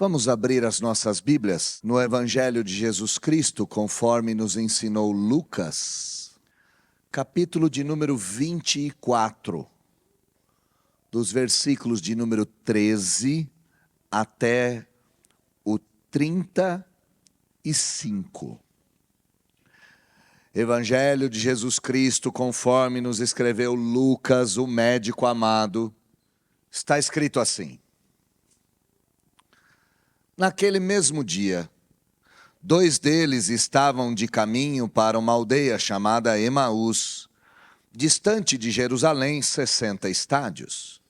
Vamos abrir as nossas Bíblias no Evangelho de Jesus Cristo, conforme nos ensinou Lucas, capítulo de número 24, dos versículos de número 13 até o 35. Evangelho de Jesus Cristo, conforme nos escreveu Lucas, o médico amado, está escrito assim: naquele mesmo dia, 2 deles estavam de caminho para uma aldeia chamada Emaús, distante de Jerusalém 60 estádios.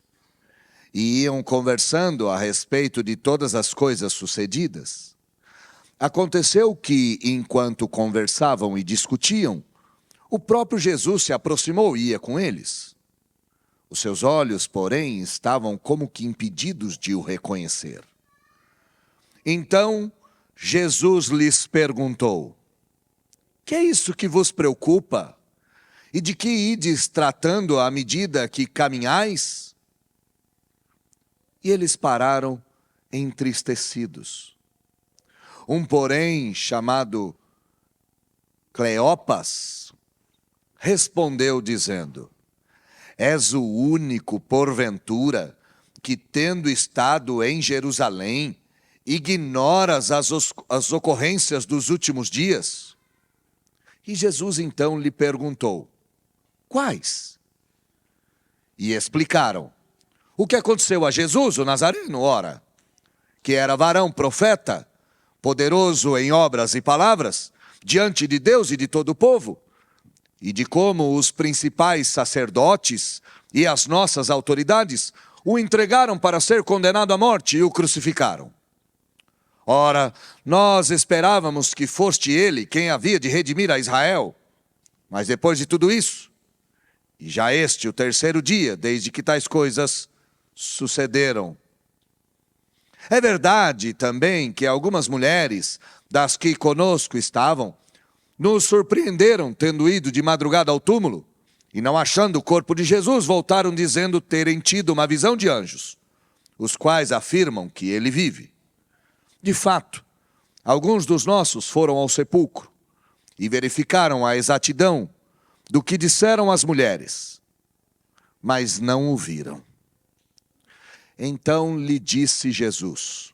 E iam conversando a respeito de todas as coisas sucedidas. Aconteceu que, enquanto conversavam e discutiam, o próprio Jesus se aproximou e ia com eles. Os seus olhos, porém, estavam como que impedidos de o reconhecer. Então, Jesus lhes perguntou: que é isso que vos preocupa? E de que ides tratando à medida que caminhais? E eles pararam entristecidos. Um, porém, chamado Cleopas, respondeu dizendo: és o único, porventura, que tendo estado em Jerusalém, ignoras as ocorrências dos últimos dias? E Jesus então lhe perguntou: quais? E explicaram o que aconteceu a Jesus, o Nazareno, ora, que era varão profeta, poderoso em obras e palavras, diante de Deus e de todo o povo, e de como os principais sacerdotes e as nossas autoridades o entregaram para ser condenado à morte e o crucificaram. Ora, nós esperávamos que foste ele quem havia de redimir a Israel. Mas depois de tudo isso, e já este o 3º dia, desde que tais coisas sucederam. É verdade também que algumas mulheres, das que conosco estavam, nos surpreenderam tendo ido de madrugada ao túmulo, e não achando o corpo de Jesus, voltaram dizendo terem tido uma visão de anjos, os quais afirmam que ele vive. De fato, alguns dos nossos foram ao sepulcro e verificaram a exatidão do que disseram as mulheres, mas não o viram. Então lhe disse Jesus: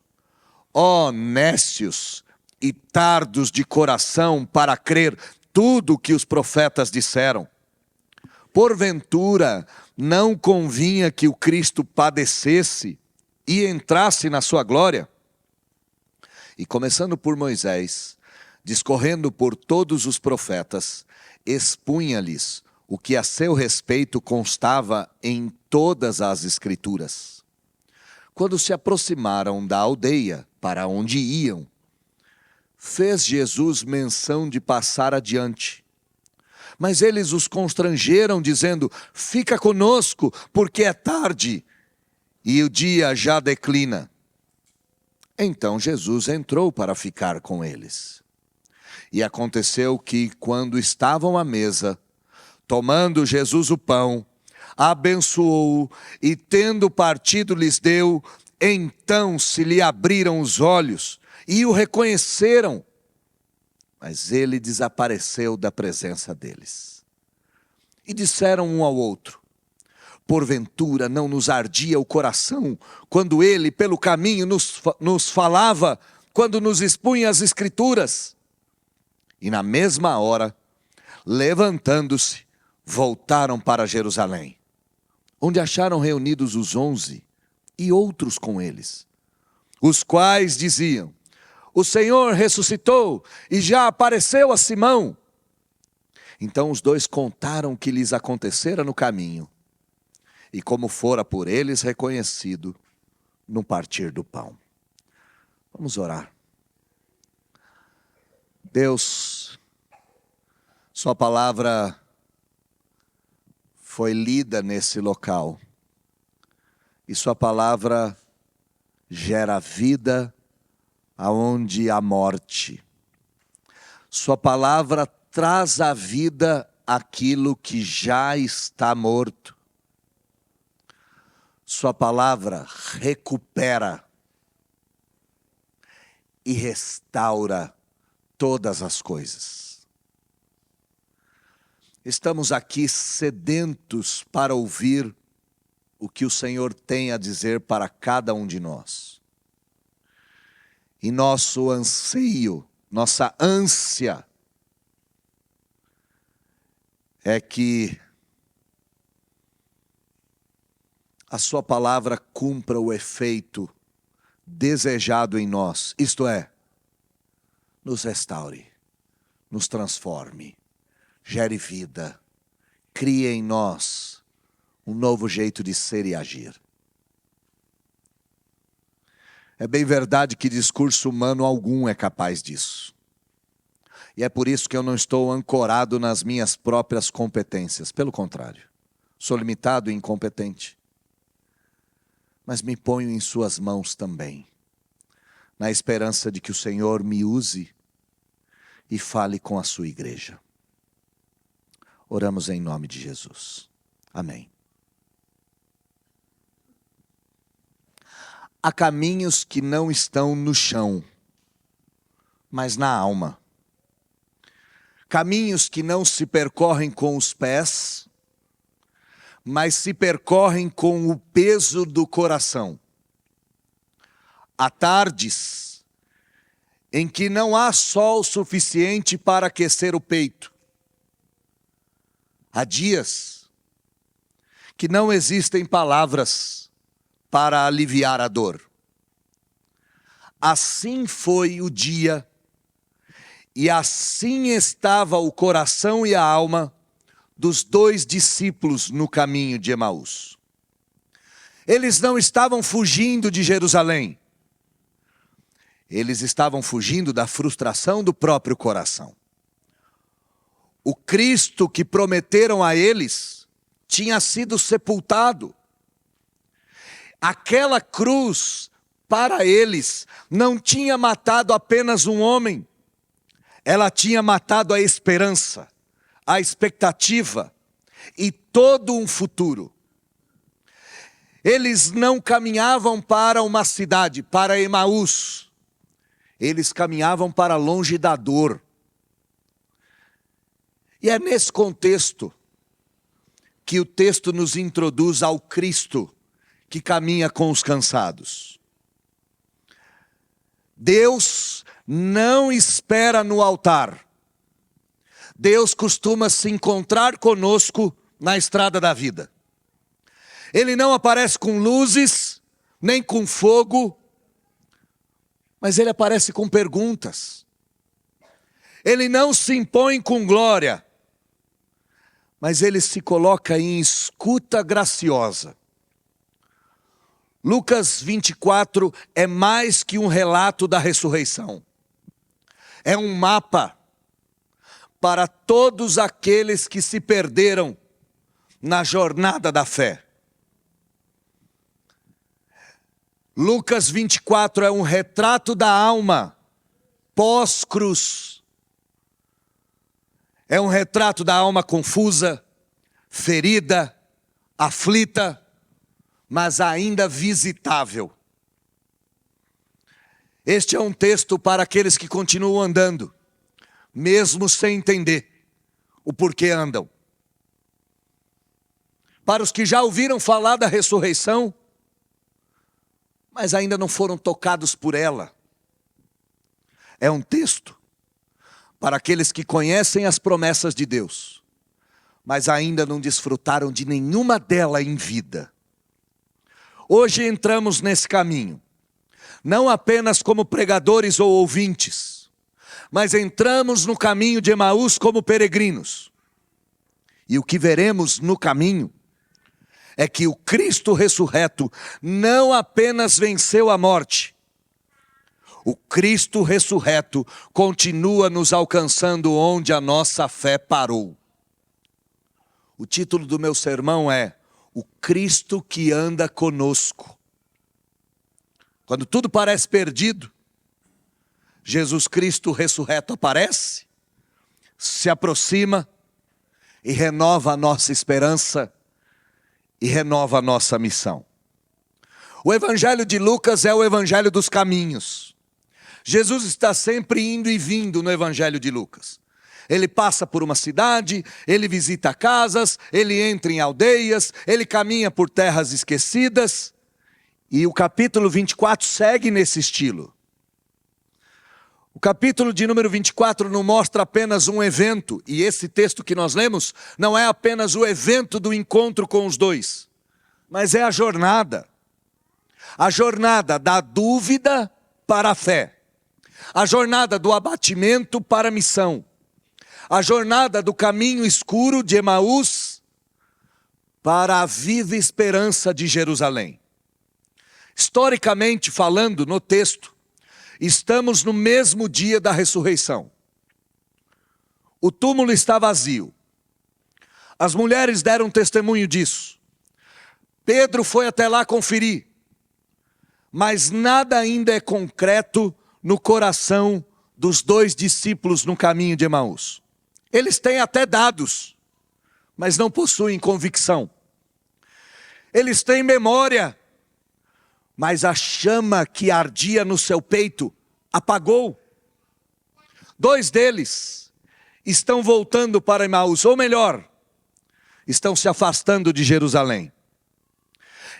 ó nécios e tardos de coração para crer tudo o que os profetas disseram. Porventura não convinha que o Cristo padecesse e entrasse na sua glória? E começando por Moisés, discorrendo por todos os profetas, expunha-lhes o que a seu respeito constava em todas as Escrituras. Quando se aproximaram da aldeia para onde iam, fez Jesus menção de passar adiante. Mas eles os constrangeram, dizendo: fica conosco, porque é tarde e o dia já declina. Então Jesus entrou para ficar com eles. E aconteceu que, quando estavam à mesa, tomando Jesus o pão, abençoou-o e, tendo partido, lhes deu. Então se lhe abriram os olhos e o reconheceram, mas ele desapareceu da presença deles. E disseram um ao outro: porventura não nos ardia o coração quando ele pelo caminho nos falava, quando nos expunha as Escrituras? E na mesma hora, levantando-se, voltaram para Jerusalém, onde acharam reunidos os 11 e outros com eles, os quais diziam: o Senhor ressuscitou e já apareceu a Simão. Então os 2 contaram o que lhes acontecera no caminho, e como fora por eles reconhecido no partir do pão. Vamos orar. Deus, sua palavra foi lida nesse local, e sua palavra gera vida aonde há morte. Sua palavra traz à vida aquilo que já está morto. Sua palavra recupera e restaura todas as coisas. Estamos aqui sedentos para ouvir o que o Senhor tem a dizer para cada um de nós. E nosso anseio, nossa ânsia, é que a sua palavra cumpra o efeito desejado em nós, isto é, nos restaure, nos transforme, gere vida, crie em nós um novo jeito de ser e agir. É bem verdade que discurso humano algum é capaz disso. E é por isso que eu não estou ancorado nas minhas próprias competências. Pelo contrário, sou limitado e incompetente. Mas me ponho em suas mãos também, na esperança de que o Senhor me use e fale com a sua igreja. Oramos em nome de Jesus. Amém. Há caminhos que não estão no chão, mas na alma. Caminhos que não se percorrem com os pés, mas se percorrem com o peso do coração. Há tardes em que não há sol suficiente para aquecer o peito. Há dias que não existem palavras para aliviar a dor. Assim foi o dia, e assim estava o coração e a alma dos 2 discípulos no caminho de Emaús. Eles não estavam fugindo de Jerusalém. Eles estavam fugindo da frustração do próprio coração. O Cristo que prometeram a eles tinha sido sepultado. Aquela cruz, para eles, não tinha matado apenas um homem. Ela tinha matado a esperança, a expectativa e todo um futuro. Eles não caminhavam para uma cidade, para Emaús. Eles caminhavam para longe da dor. E é nesse contexto que o texto nos introduz ao Cristo que caminha com os cansados. Deus não espera no altar. Deus costuma se encontrar conosco na estrada da vida. Ele não aparece com luzes, nem com fogo, mas ele aparece com perguntas. Ele não se impõe com glória, mas ele se coloca em escuta graciosa. Lucas 24 é mais que um relato da ressurreição. É um mapa para todos aqueles que se perderam na jornada da fé. Lucas 24 é um retrato da alma pós-cruz. É um retrato da alma confusa, ferida, aflita, mas ainda visitável. Este é um texto para aqueles que continuam andando, mesmo sem entender o porquê andam. Para os que já ouviram falar da ressurreição, mas ainda não foram tocados por ela. É um texto para aqueles que conhecem as promessas de Deus, mas ainda não desfrutaram de nenhuma dela em vida. Hoje entramos nesse caminho, não apenas como pregadores ou ouvintes, mas entramos no caminho de Emaús como peregrinos. E o que veremos no caminho é que o Cristo ressurreto não apenas venceu a morte, o Cristo ressurreto continua nos alcançando onde a nossa fé parou. O título do meu sermão é O Cristo que anda conosco. Quando tudo parece perdido, Jesus Cristo ressurreto aparece, se aproxima e renova a nossa esperança e renova a nossa missão. O Evangelho de Lucas é o Evangelho dos caminhos. Jesus está sempre indo e vindo no Evangelho de Lucas. Ele passa por uma cidade, ele visita casas, ele entra em aldeias, ele caminha por terras esquecidas. E o capítulo 24 segue nesse estilo. O capítulo de número 24 não mostra apenas um evento, e esse texto que nós lemos não é apenas o evento do encontro com os dois, mas é a jornada da dúvida para a fé, a jornada do abatimento para a missão, a jornada do caminho escuro de Emaús para a viva esperança de Jerusalém. Historicamente falando, no texto, estamos no mesmo dia da ressurreição. O túmulo está vazio. As mulheres deram testemunho disso. Pedro foi até lá conferir. Mas nada ainda é concreto no coração dos dois discípulos no caminho de Emaús. Eles têm até dados, mas não possuem convicção. Eles têm memória, mas a chama que ardia no seu peito apagou. Dois deles estão voltando para Emaús, ou melhor, estão se afastando de Jerusalém.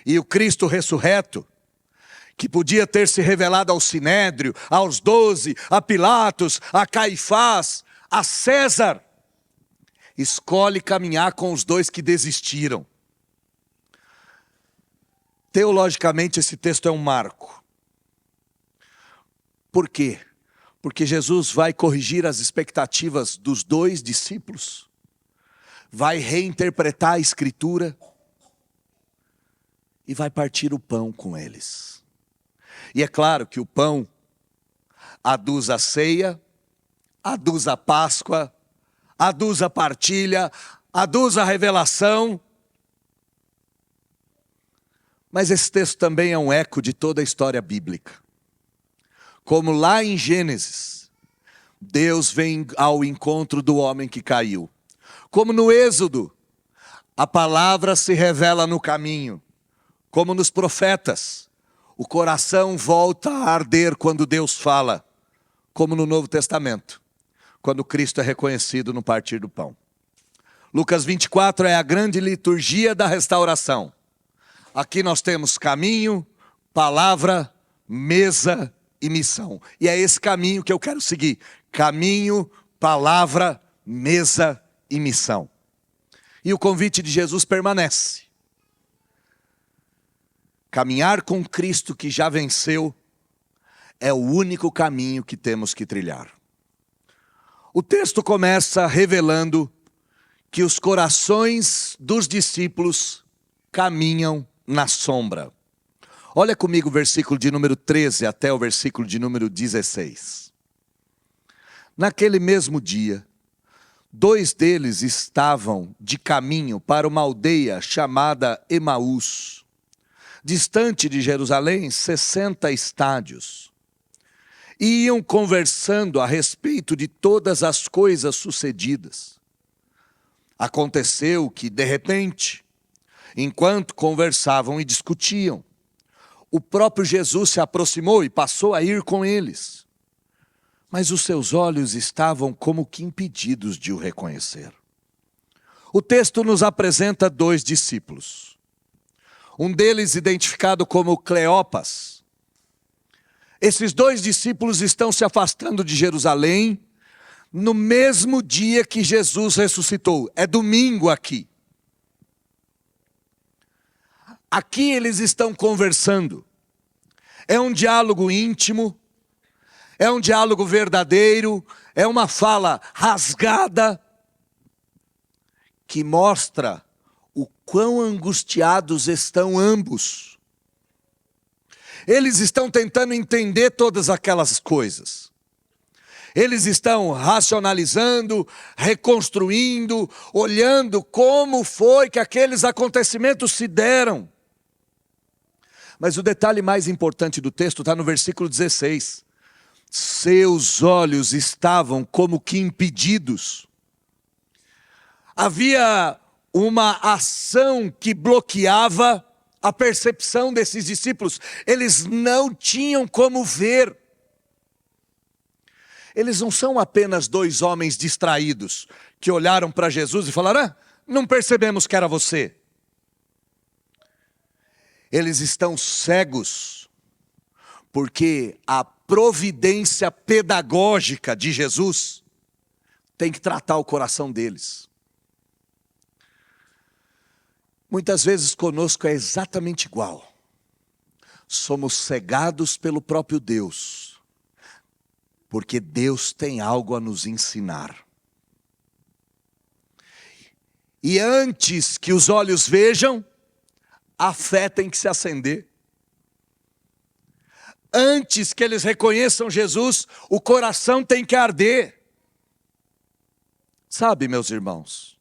E o Cristo ressurreto, que podia ter se revelado ao Sinédrio, aos 12, a Pilatos, a Caifás, a César, escolhe caminhar com os dois que desistiram. Teologicamente, esse texto é um marco. Por quê? Porque Jesus vai corrigir as expectativas dos dois discípulos, vai reinterpretar a Escritura e vai partir o pão com eles. E é claro que o pão aduz a ceia, aduz a Páscoa, aduz a partilha, aduz a revelação. Mas esse texto também é um eco de toda a história bíblica. Como lá em Gênesis, Deus vem ao encontro do homem que caiu. Como no Êxodo, a palavra se revela no caminho. Como nos profetas, o coração volta a arder quando Deus fala. Como no Novo Testamento, quando Cristo é reconhecido no partir do pão. Lucas 24 é a grande liturgia da restauração. Aqui nós temos caminho, palavra, mesa e missão. E é esse caminho que eu quero seguir. Caminho, palavra, mesa e missão. E o convite de Jesus permanece. Caminhar com Cristo que já venceu é o único caminho que temos que trilhar. O texto começa revelando que os corações dos discípulos caminham na sombra. Olha comigo o versículo de número 13 até o versículo de número 16. Naquele mesmo dia, 2 deles estavam de caminho para uma aldeia chamada Emaús, distante de Jerusalém 60 estádios. E iam conversando a respeito de todas as coisas sucedidas. Aconteceu que, de repente, enquanto conversavam e discutiam, o próprio Jesus se aproximou e passou a ir com eles. Mas os seus olhos estavam como que impedidos de o reconhecer. O texto nos apresenta 2 discípulos. Um deles identificado como Cleopas. Esses 2 discípulos estão se afastando de Jerusalém no mesmo dia que Jesus ressuscitou. É domingo aqui. Aqui eles estão conversando. É um diálogo íntimo, é um diálogo verdadeiro, é uma fala rasgada que mostra o quão angustiados estão ambos. Eles estão tentando entender todas aquelas coisas. Eles estão racionalizando, reconstruindo, olhando como foi que aqueles acontecimentos se deram. Mas o detalhe mais importante do texto está no versículo 16. Seus olhos estavam como que impedidos. Havia uma ação que bloqueava a percepção desses discípulos. Eles não tinham como ver. Eles não são apenas dois homens distraídos que olharam para Jesus e falaram: ah, não percebemos que era você. Eles estão cegos, porque a providência pedagógica de Jesus tem que tratar o coração deles. Muitas vezes conosco é exatamente igual. Somos cegados pelo próprio Deus, porque Deus tem algo a nos ensinar. E antes que os olhos vejam, a fé tem que se acender. Antes que eles reconheçam Jesus, o coração tem que arder. Sabe, meus irmãos,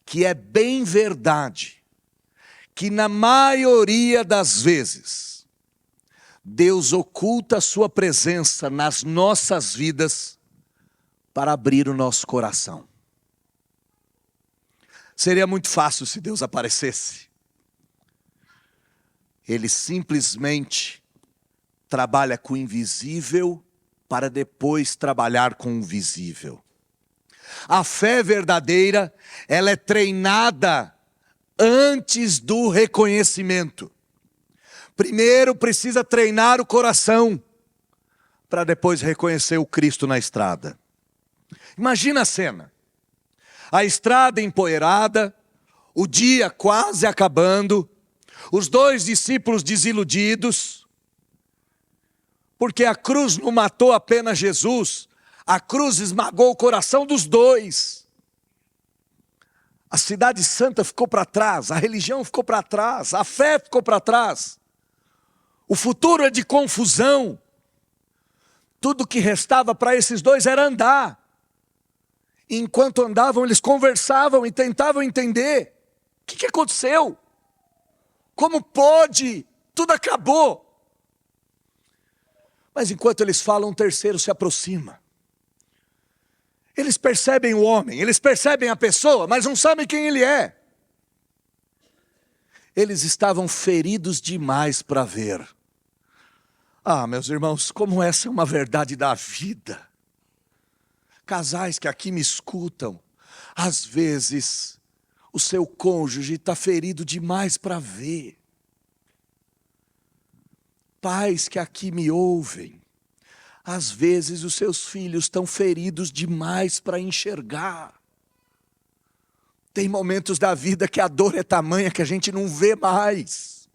que é bem verdade que na maioria das vezes Deus oculta a sua presença nas nossas vidas para abrir o nosso coração. Seria muito fácil se Deus aparecesse. Ele simplesmente trabalha com o invisível para depois trabalhar com o visível. A fé verdadeira, ela é treinada antes do reconhecimento. Primeiro precisa treinar o coração, para depois reconhecer o Cristo na estrada. Imagina a cena. A estrada empoeirada, o dia quase acabando, os dois discípulos desiludidos, porque a cruz não matou apenas Jesus, a cruz esmagou o coração dos dois. A cidade santa ficou para trás, a religião ficou para trás, a fé ficou para trás. O futuro é de confusão. Tudo que restava para esses dois era andar. Enquanto andavam, eles conversavam e tentavam entender. O que aconteceu? Como pode? Tudo acabou. Mas enquanto eles falam, um terceiro se aproxima. Eles percebem o homem, eles percebem a pessoa, mas não sabem quem ele é. Eles estavam feridos demais para ver. Ah, meus irmãos, como essa é uma verdade da vida. Casais que aqui me escutam, às vezes o seu cônjuge está ferido demais para ver. Pais que aqui me ouvem, às vezes os seus filhos estão feridos demais para enxergar. Tem momentos da vida que a dor é tamanha que a gente não vê mais.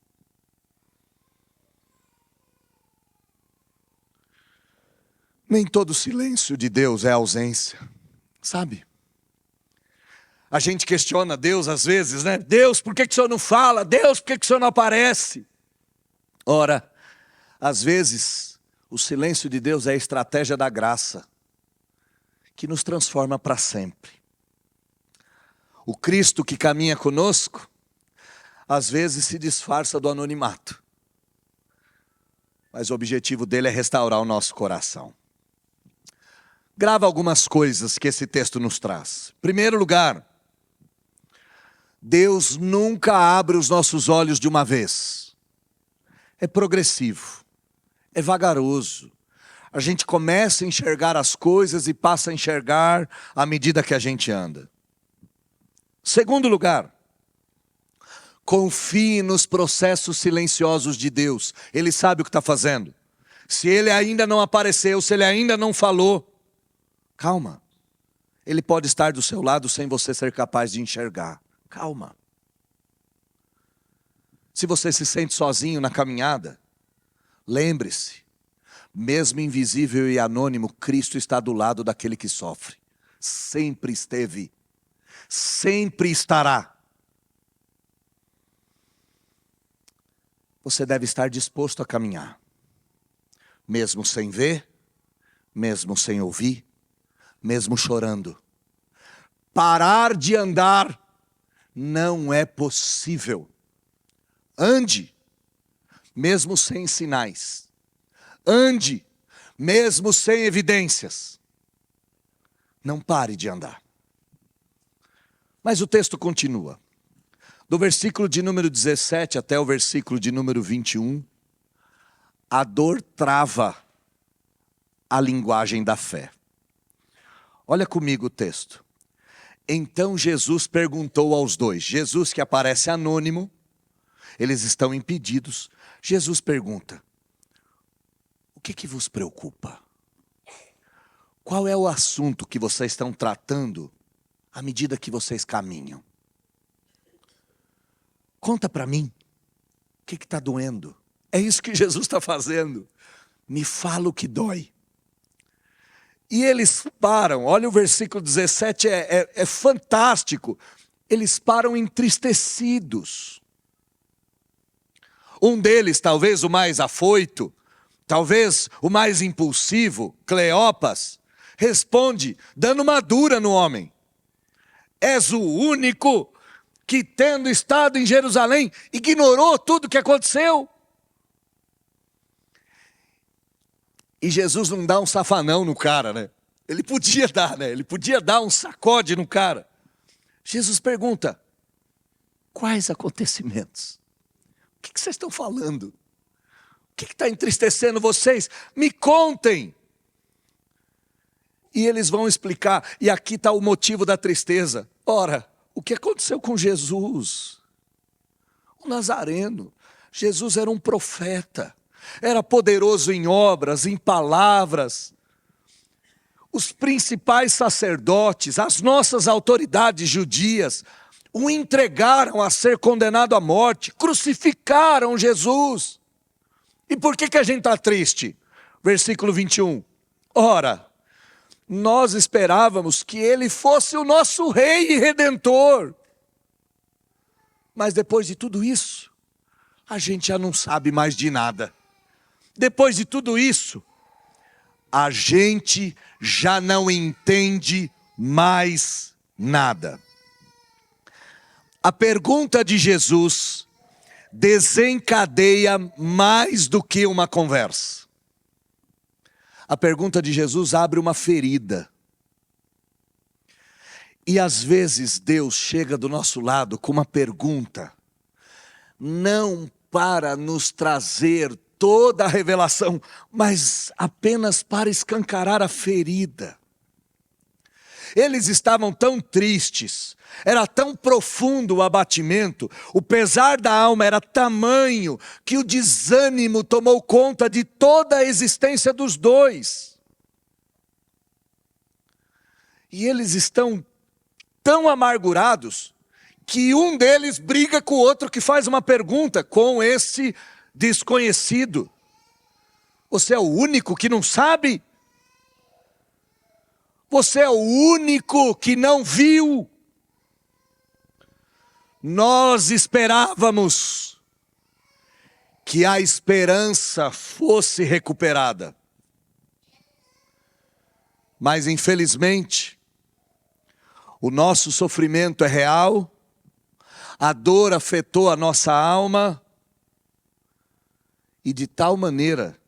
Nem todo silêncio de Deus é ausência, sabe? A gente questiona Deus às vezes, né? Deus, por que o Senhor não fala? Deus, por que o Senhor não aparece? Ora, às vezes, o silêncio de Deus é a estratégia da graça, que nos transforma para sempre. O Cristo que caminha conosco, às vezes se disfarça do anonimato. Mas o objetivo dele é restaurar o nosso coração. Grava algumas coisas que esse texto nos traz. Em primeiro lugar, Deus nunca abre os nossos olhos de uma vez. É progressivo, é vagaroso. A gente começa a enxergar as coisas e passa a enxergar à medida que a gente anda. Segundo lugar, confie nos processos silenciosos de Deus. Ele sabe o que está fazendo. Se Ele ainda não apareceu, se Ele ainda não falou, calma. Ele pode estar do seu lado sem você ser capaz de enxergar. Calma. Se você se sente sozinho na caminhada, lembre-se, mesmo invisível e anônimo, Cristo está do lado daquele que sofre. Sempre esteve. Sempre estará. Você deve estar disposto a caminhar. Mesmo sem ver, mesmo sem ouvir, mesmo chorando. Parar de andar não é possível. Ande, mesmo sem sinais. Ande, mesmo sem evidências. Não pare de andar. Mas o texto continua. Do versículo de número 17 até o versículo de número 21, a dor trava a linguagem da fé. Olha comigo o texto. Então Jesus perguntou aos dois. Jesus, que aparece anônimo, eles estão impedidos. Jesus pergunta: o que vos preocupa? Qual é o assunto que vocês estão tratando à medida que vocês caminham? Conta para mim. O que está doendo? É isso que Jesus está fazendo. Me fala o que dói. E eles param, olha o versículo 17, é fantástico. Eles param entristecidos. Um deles, talvez o mais afoito, talvez o mais impulsivo, Cleopas, responde, dando uma dura no homem. És o único que, tendo estado em Jerusalém, ignorou tudo o que aconteceu. E Jesus não dá um safanão no cara, né? Ele podia dar, né? Ele podia dar um sacode no cara. Jesus pergunta: quais acontecimentos? O que vocês estão falando? O que está entristecendo vocês? Me contem. E eles vão explicar. E aqui está o motivo da tristeza. Ora, o que aconteceu com Jesus? O Nazareno. Jesus era um profeta. Era poderoso em obras, em palavras. Os principais sacerdotes, as nossas autoridades judias, o entregaram a ser condenado à morte, crucificaram Jesus. E por que a gente está triste? Versículo 21. Ora, nós esperávamos que ele fosse o nosso rei e redentor. Mas depois de tudo isso, a gente já não sabe mais de nada. Depois de tudo isso, a gente já não entende mais nada. A pergunta de Jesus desencadeia mais do que uma conversa. A pergunta de Jesus abre uma ferida. E às vezes Deus chega do nosso lado com uma pergunta, não para nos trazer toda a revelação, mas apenas para escancarar a ferida. Eles estavam tão tristes, era tão profundo o abatimento, o pesar da alma era tamanho, que o desânimo tomou conta de toda a existência dos dois. E eles estão tão amargurados, que um deles briga com o outro que faz uma pergunta, com esse desconhecido. Você é o único que não sabe? Você é o único que não viu? Nós esperávamos que a esperança fosse recuperada. Mas infelizmente, o nosso sofrimento é real, a dor afetou a nossa alma, e de tal maneira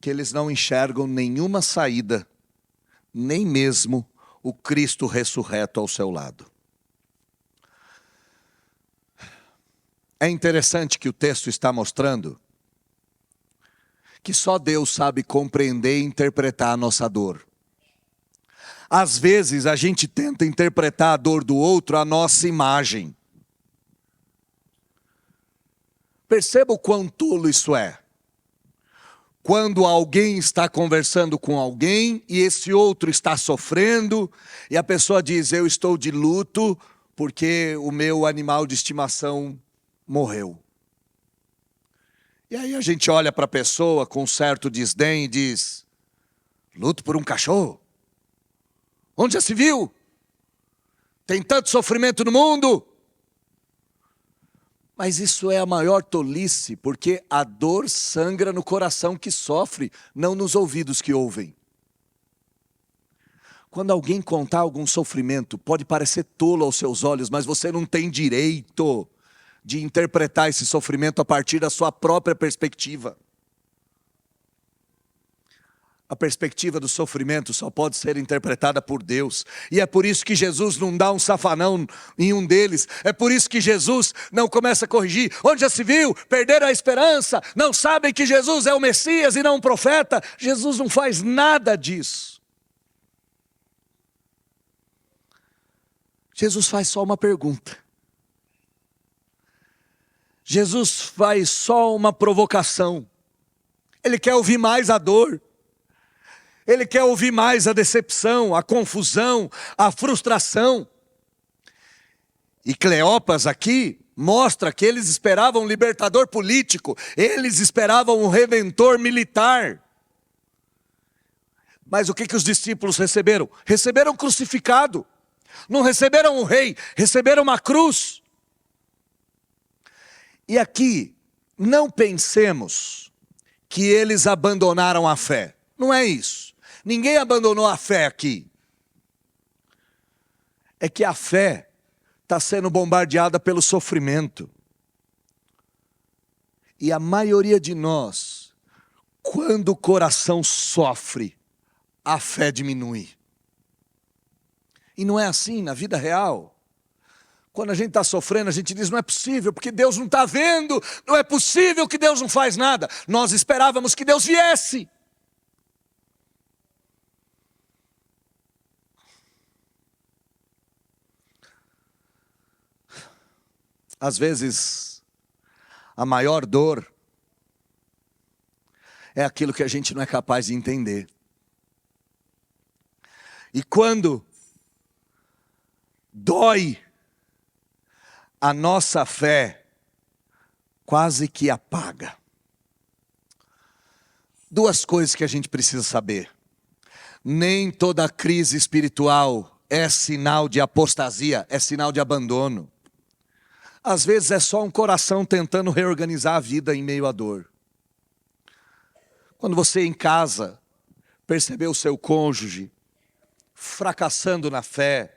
que eles não enxergam nenhuma saída, nem mesmo o Cristo ressurreto ao seu lado. É interessante que o texto está mostrando que só Deus sabe compreender e interpretar a nossa dor. Às vezes a gente tenta interpretar a dor do outro à nossa imagem. Perceba o quão tolo isso é. Quando alguém está conversando com alguém e esse outro está sofrendo, e a pessoa diz, eu estou de luto porque o meu animal de estimação morreu. E aí a gente olha para a pessoa com certo desdém e diz, luto por um cachorro? Onde já se viu? Tem tanto sofrimento no mundo? Mas isso é a maior tolice, porque a dor sangra no coração que sofre, não nos ouvidos que ouvem. Quando alguém contar algum sofrimento, pode parecer tolo aos seus olhos, mas você não tem direito de interpretar esse sofrimento a partir da sua própria perspectiva. A perspectiva do sofrimento só pode ser interpretada por Deus. E é por isso que Jesus não dá um safanão em um deles. É por isso que Jesus não começa a corrigir. Onde já se viu? Perderam a esperança. Não sabem que Jesus é o Messias e não um profeta. Jesus não faz nada disso. Jesus faz só uma pergunta. Jesus faz só uma provocação. Ele quer ouvir mais a dor. Ele quer ouvir mais a decepção, a confusão, a frustração. E Cleopas aqui mostra que eles esperavam um libertador político, eles esperavam um redentor militar. Mas o que os discípulos receberam? Receberam crucificado. Não receberam um rei, receberam uma cruz. E aqui, não pensemos que eles abandonaram a fé. Não é isso. Ninguém abandonou a fé aqui. É que a fé está sendo bombardeada pelo sofrimento. E a maioria de nós, quando o coração sofre, a fé diminui. E não é assim na vida real. Quando a gente está sofrendo, a gente diz, não é possível, porque Deus não está vendo. Não é possível que Deus não faz nada. Nós esperávamos que Deus viesse. Às vezes, a maior dor é aquilo que a gente não é capaz de entender. E quando dói, a nossa fé quase que apaga. Duas coisas que a gente precisa saber. Nem toda crise espiritual é sinal de apostasia, é sinal de abandono. Às vezes é só um coração tentando reorganizar a vida em meio à dor. Quando você em casa percebeu o seu cônjuge fracassando na fé,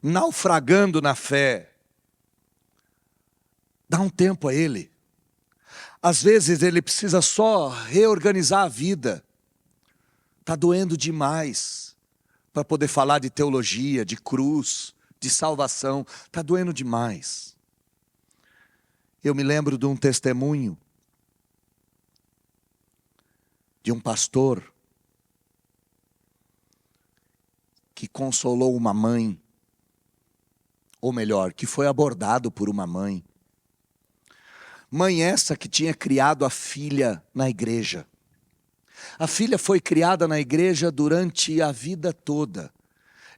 naufragando na fé, dá um tempo a ele. Às vezes ele precisa só reorganizar a vida. Está doendo demais para poder falar de teologia, de cruz, de salvação. Está doendo demais. Eu me lembro de um testemunho de um pastor que consolou uma mãe, ou melhor, que foi abordado por uma mãe. Mãe essa que tinha criado a filha na igreja. A filha foi criada na igreja durante a vida toda.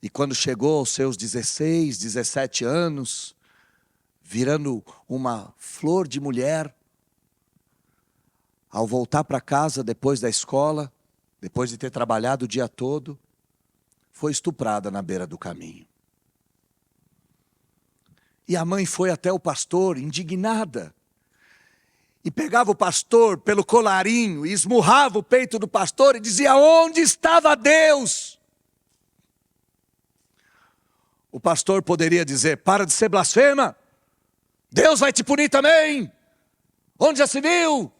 E quando chegou aos seus 16, 17 anos, virando uma flor de mulher, ao voltar para casa depois da escola, depois de ter trabalhado o dia todo, foi estuprada na beira do caminho. E a mãe foi até o pastor, indignada, e pegava o pastor pelo colarinho, e esmurrava o peito do pastor e dizia, onde estava Deus? O pastor poderia dizer, para de ser blasfema, Deus vai te punir também, onde já se viu?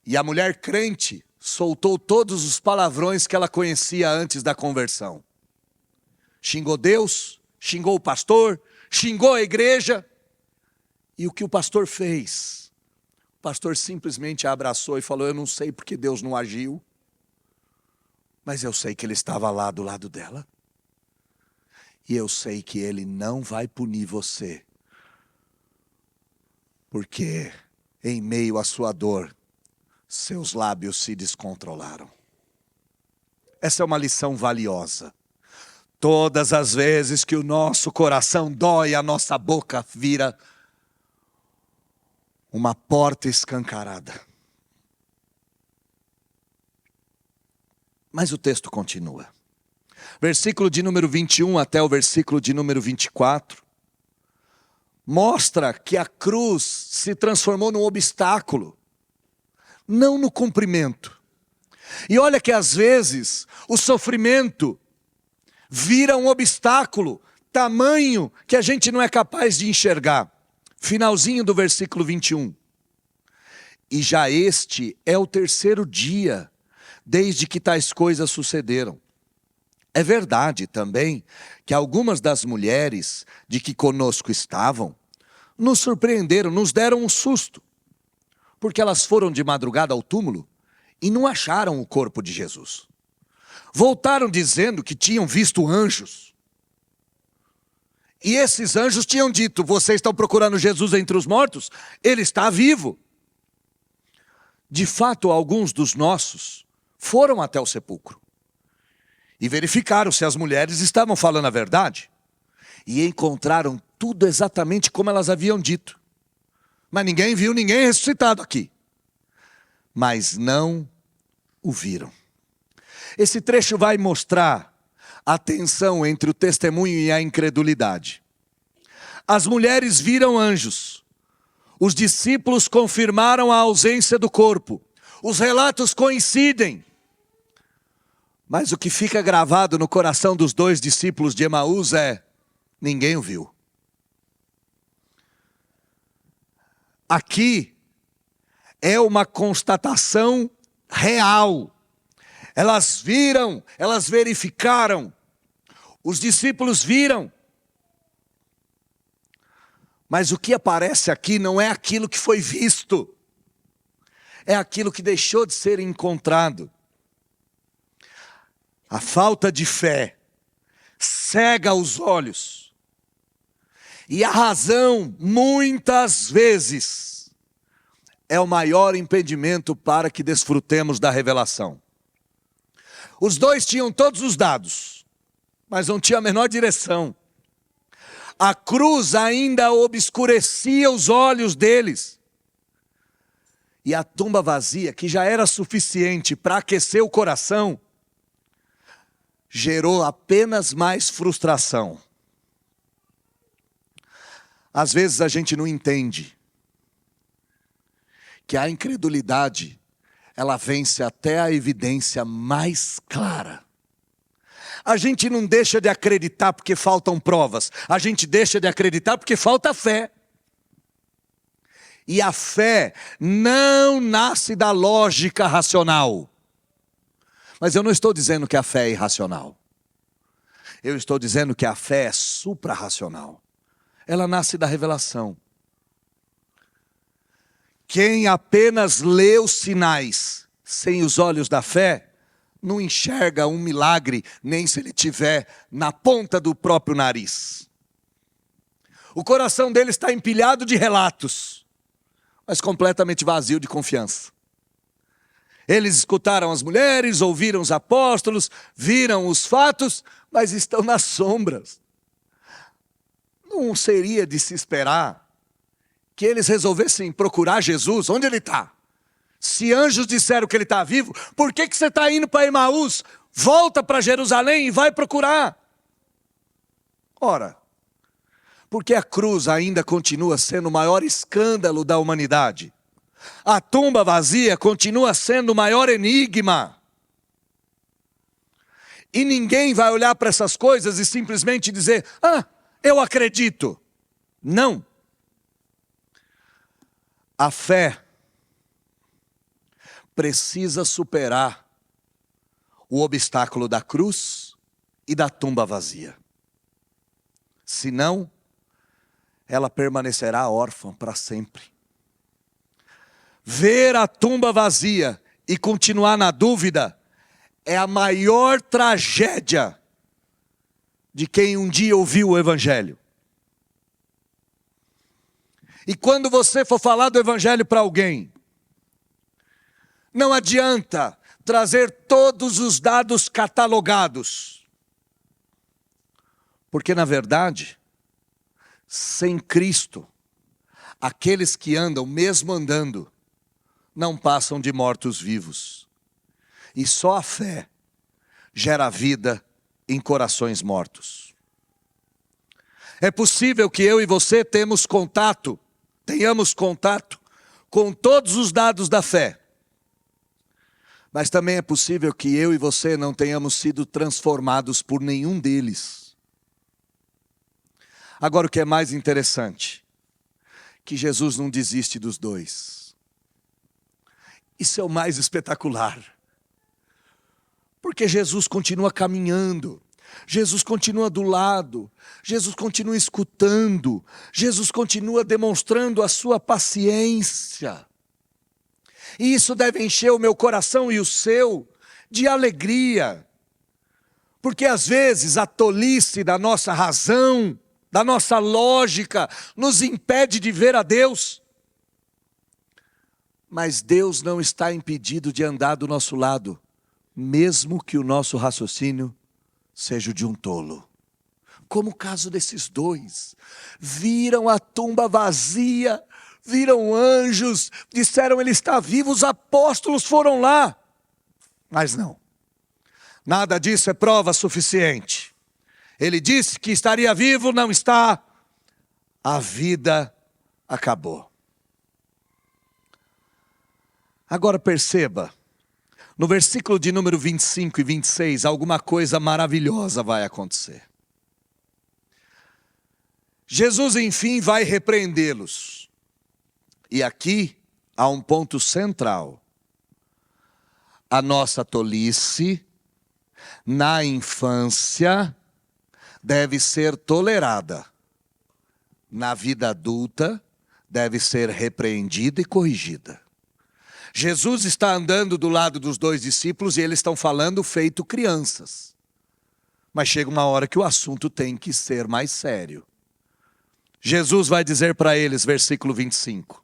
E a mulher crente soltou todos os palavrões que ela conhecia antes da conversão. Xingou Deus, xingou o pastor, xingou a igreja. E o que o pastor fez? O pastor simplesmente a abraçou e falou, eu não sei porque Deus não agiu, mas eu sei que Ele estava lá do lado dela. E eu sei que Ele não vai punir você. Porque em meio à sua dor, seus lábios se descontrolaram. Essa é uma lição valiosa. Todas as vezes que o nosso coração dói, a nossa boca vira uma porta escancarada. Mas o texto continua. Versículo de número 21 até o versículo de número 24. Mostra que a cruz se transformou num obstáculo, não no cumprimento. E olha que às vezes o sofrimento vira um obstáculo, tamanho que a gente não é capaz de enxergar. Finalzinho do versículo 21. E já este é o terceiro dia, desde que tais coisas sucederam. É verdade também que algumas das mulheres de que conosco estavam nos surpreenderam, nos deram um susto, porque elas foram de madrugada ao túmulo e não acharam o corpo de Jesus. Voltaram dizendo que tinham visto anjos. E esses anjos tinham dito: vocês estão procurando Jesus entre os mortos? Ele está vivo. De fato, alguns dos nossos foram até o sepulcro e verificaram se as mulheres estavam falando a verdade. E encontraram tudo exatamente como elas haviam dito. Mas ninguém viu ninguém ressuscitado aqui. Mas não o viram. Esse trecho vai mostrar a tensão entre o testemunho e a incredulidade. As mulheres viram anjos. Os discípulos confirmaram a ausência do corpo. Os relatos coincidem. Mas o que fica gravado no coração dos dois discípulos de Emaús é: ninguém o viu. Aqui é uma constatação real. Elas viram, elas verificaram. Os discípulos viram. Mas o que aparece aqui não é aquilo que foi visto. É aquilo que deixou de ser encontrado. A falta de fé cega os olhos. E a razão, muitas vezes, é o maior impedimento para que desfrutemos da revelação. Os dois tinham todos os dados, mas não tinham a menor direção. A cruz ainda obscurecia os olhos deles. E a tumba vazia, que já era suficiente para aquecer o coração, gerou apenas mais frustração. Às vezes a gente não entende que a incredulidade, ela vence até a evidência mais clara. A gente não deixa de acreditar porque faltam provas. A gente deixa de acreditar porque falta fé. E a fé não nasce da lógica racional. Mas eu não estou dizendo que a fé é irracional. Eu estou dizendo que a fé é suprarracional. Ela nasce da revelação. Quem apenas lê os sinais sem os olhos da fé, não enxerga um milagre, nem se ele tiver na ponta do próprio nariz. O coração dele está empilhado de relatos, mas completamente vazio de confiança. Eles escutaram as mulheres, ouviram os apóstolos, viram os fatos, mas estão nas sombras. Não seria de se esperar que eles resolvessem procurar Jesus? Onde ele está? Se anjos disseram que ele está vivo, por que você está indo para Emaús? Volta para Jerusalém e vai procurar. Ora, porque a cruz ainda continua sendo o maior escândalo da humanidade. A tumba vazia continua sendo o maior enigma. E ninguém vai olhar para essas coisas e simplesmente dizer: ah, eu acredito. Não. A fé precisa superar o obstáculo da cruz e da tumba vazia. Senão, ela permanecerá órfã para sempre. Ver a tumba vazia e continuar na dúvida é a maior tragédia de quem um dia ouviu o Evangelho. E quando você for falar do Evangelho para alguém, não adianta trazer todos os dados catalogados. Porque, na verdade, sem Cristo, aqueles que andam, mesmo andando, não passam de mortos-vivos. E só a fé gera vida em corações mortos. É possível que eu e você tenhamos contato com todos os dados da fé. Mas também é possível que eu e você não tenhamos sido transformados por nenhum deles. Agora, o que é mais interessante, que Jesus não desiste dos dois. Isso é o mais espetacular. Porque Jesus continua caminhando, Jesus continua do lado, Jesus continua escutando, Jesus continua demonstrando a sua paciência. E isso deve encher o meu coração e o seu de alegria. Porque às vezes a tolice da nossa razão, da nossa lógica, nos impede de ver a Deus. Mas Deus não está impedido de andar do nosso lado, mesmo que o nosso raciocínio seja o de um tolo. Como o caso desses dois. Viram a tumba vazia, viram anjos, disseram ele está vivo, os apóstolos foram lá. Mas não, nada disso é prova suficiente. Ele disse que estaria vivo, não está. A vida acabou. Agora perceba, no versículo de número 25 e 26, alguma coisa maravilhosa vai acontecer. Jesus, enfim, vai repreendê-los. E aqui há um ponto central. A nossa tolice, na infância, deve ser tolerada. Na vida adulta, deve ser repreendida e corrigida. Jesus está andando do lado dos dois discípulos e eles estão falando feito crianças. Mas chega uma hora que o assunto tem que ser mais sério. Jesus vai dizer para eles, versículo 25.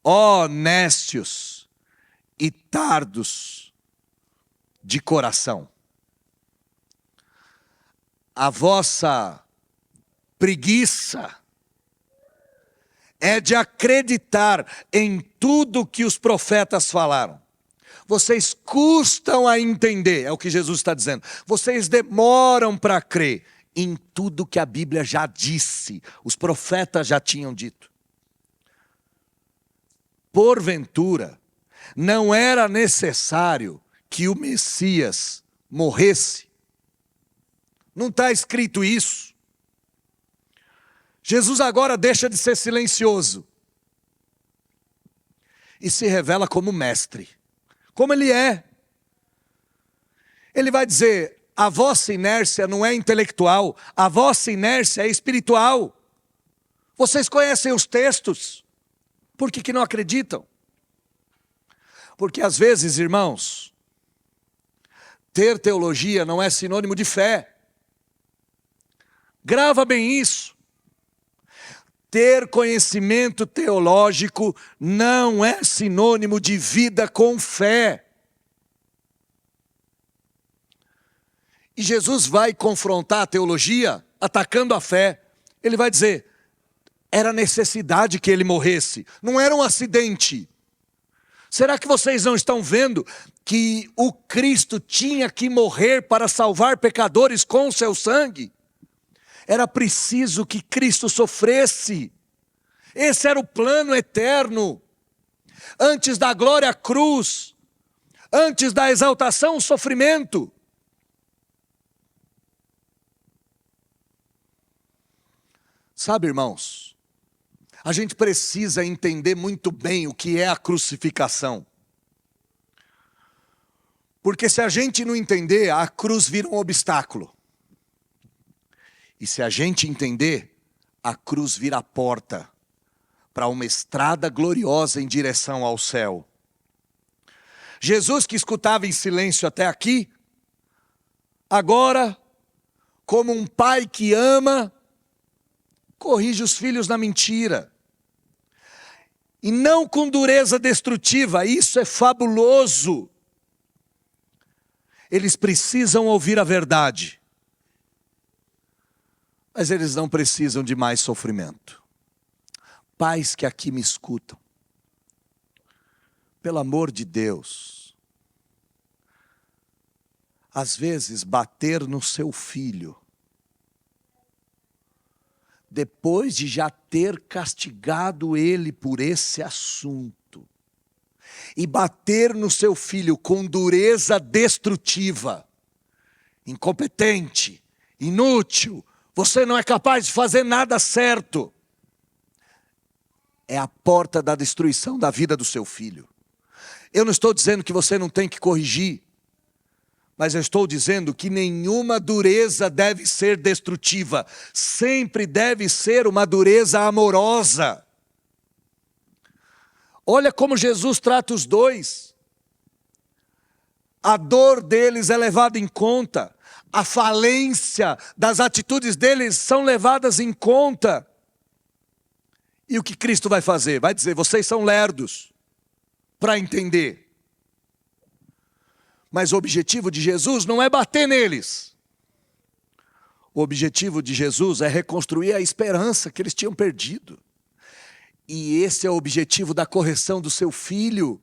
Ó nécios e tardos de coração, a vossa preguiça é de acreditar em tudo que os profetas falaram. Vocês custam a entender, é o que Jesus está dizendo. Vocês demoram para crer em tudo que a Bíblia já disse, os profetas já tinham dito. Porventura, não era necessário que o Messias morresse? Não está escrito isso. Jesus agora deixa de ser silencioso e se revela como mestre, como ele é. Ele vai dizer, a vossa inércia não é intelectual, a vossa inércia é espiritual. Vocês conhecem os textos, por que não acreditam? Porque às vezes, irmãos, ter teologia não é sinônimo de fé. Grava bem isso. Ter conhecimento teológico não é sinônimo de vida com fé. E Jesus vai confrontar a teologia atacando a fé. Ele vai dizer, era necessidade que ele morresse, não era um acidente. Será que vocês não estão vendo que o Cristo tinha que morrer para salvar pecadores com o seu sangue? Era preciso que Cristo sofresse. Esse era o plano eterno. Antes da glória, a cruz. Antes da exaltação, o sofrimento. Sabe, irmãos, a gente precisa entender muito bem o que é a crucificação. Porque se a gente não entender, a cruz vira um obstáculo. E se a gente entender, a cruz vira a porta para uma estrada gloriosa em direção ao céu. Jesus, que escutava em silêncio até aqui, agora, como um pai que ama, corrige os filhos na mentira. E não com dureza destrutiva, isso é fabuloso. Eles precisam ouvir a verdade. Mas eles não precisam de mais sofrimento. Pais que aqui me escutam, pelo amor de Deus, às vezes bater no seu filho, depois de já ter castigado ele por esse assunto, e bater no seu filho com dureza destrutiva, incompetente, inútil, você não é capaz de fazer nada certo. É a porta da destruição da vida do seu filho. Eu não estou dizendo que você não tem que corrigir, Mas eu estou dizendo que nenhuma dureza deve ser destrutiva. Sempre deve ser uma dureza amorosa. Olha como Jesus trata os dois. A dor deles é levada em conta. A falência das atitudes deles são levadas em conta. E o que Cristo vai fazer? Vai dizer, vocês são lerdos para entender. Mas o objetivo de Jesus não é bater neles. O objetivo de Jesus é reconstruir a esperança que eles tinham perdido. E esse é o objetivo da correção do seu filho.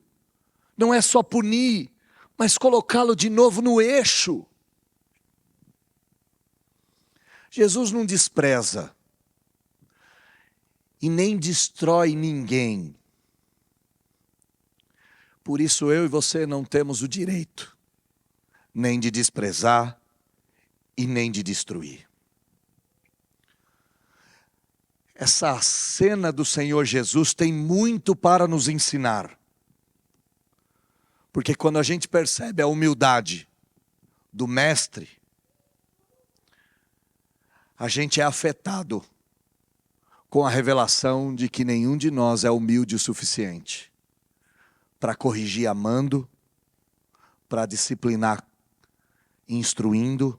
Não é só punir, mas colocá-lo de novo no eixo. Jesus não despreza e nem destrói ninguém. Por isso eu e você não temos o direito nem de desprezar e nem de destruir. Essa cena do Senhor Jesus tem muito para nos ensinar. Porque quando a gente percebe a humildade do Mestre, a gente é afetado com a revelação de que nenhum de nós é humilde o suficiente para corrigir amando, para disciplinar instruindo,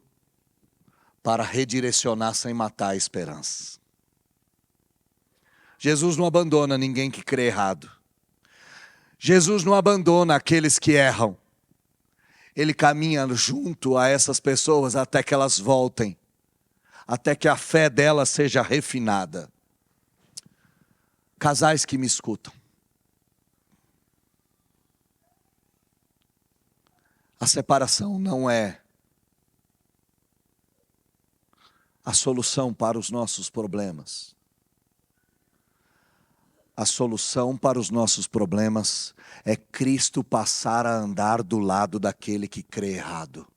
para redirecionar sem matar a esperança. Jesus não abandona ninguém que crê errado. Jesus não abandona aqueles que erram. Ele caminha junto a essas pessoas até que elas voltem, até que a fé delas seja refinada. Casais que me escutam. A separação não é a solução para os nossos problemas. A solução para os nossos problemas é Cristo passar a andar do lado daquele que crê errado.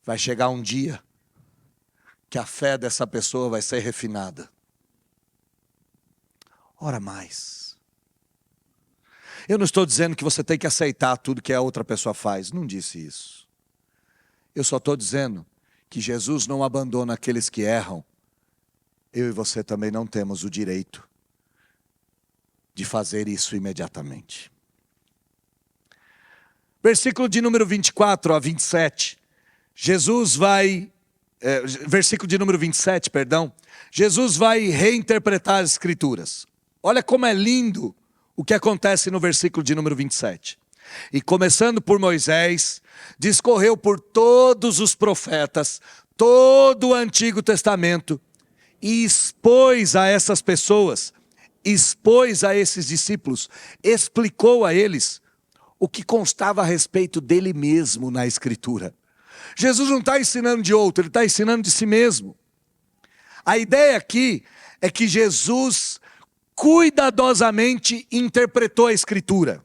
Vai chegar um dia que a fé dessa pessoa vai ser refinada. Ora mais. Eu não estou dizendo que você tem que aceitar tudo que a outra pessoa faz. Não disse isso. Eu só estou dizendo que Jesus não abandona aqueles que erram. Eu e você também não temos o direito de fazer isso imediatamente. Versículo de número 24 a 27. Versículo de número 27, perdão. Jesus vai reinterpretar as Escrituras. Olha como é lindo o que acontece no versículo de número 27. E começando por Moisés, discorreu por todos os profetas, todo o Antigo Testamento, e expôs a essas pessoas, expôs a esses discípulos, explicou a eles o que constava a respeito dele mesmo na Escritura. Jesus não está ensinando de outro, ele está ensinando de si mesmo. A ideia aqui é que Jesus cuidadosamente interpretou a Escritura.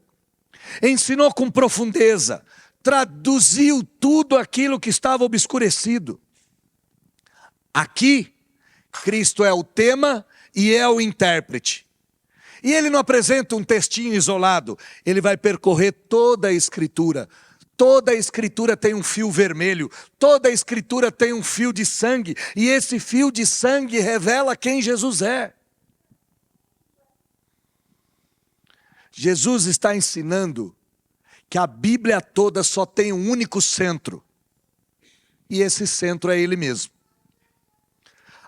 Ensinou com profundeza, traduziu tudo aquilo que estava obscurecido. Aqui, Cristo é o tema e é o intérprete. E ele não apresenta um textinho isolado, ele vai percorrer toda a Escritura. Toda a Escritura tem um fio vermelho, toda a Escritura tem um fio de sangue, e esse fio de sangue revela quem Jesus é. Jesus está ensinando que a Bíblia toda só tem um único centro. E esse centro é Ele mesmo.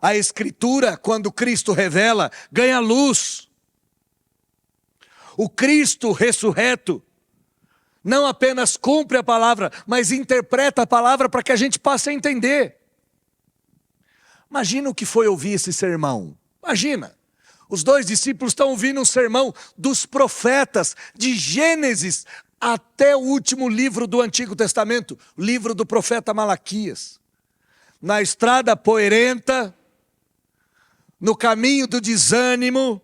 A Escritura, quando Cristo revela, ganha luz. O Cristo ressurreto não apenas cumpre a palavra, mas interpreta a palavra para que a gente passe a entender. Imagina o que foi ouvir esse sermão. Imagina. Os dois discípulos estão ouvindo um sermão dos profetas, de Gênesis até o último livro do Antigo Testamento, o livro do profeta Malaquias. Na estrada poeirenta, no caminho do desânimo,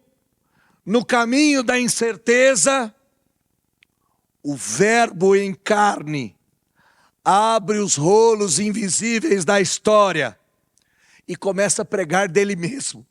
no caminho da incerteza, o Verbo em carne abre os rolos invisíveis da história e começa a pregar dele mesmo.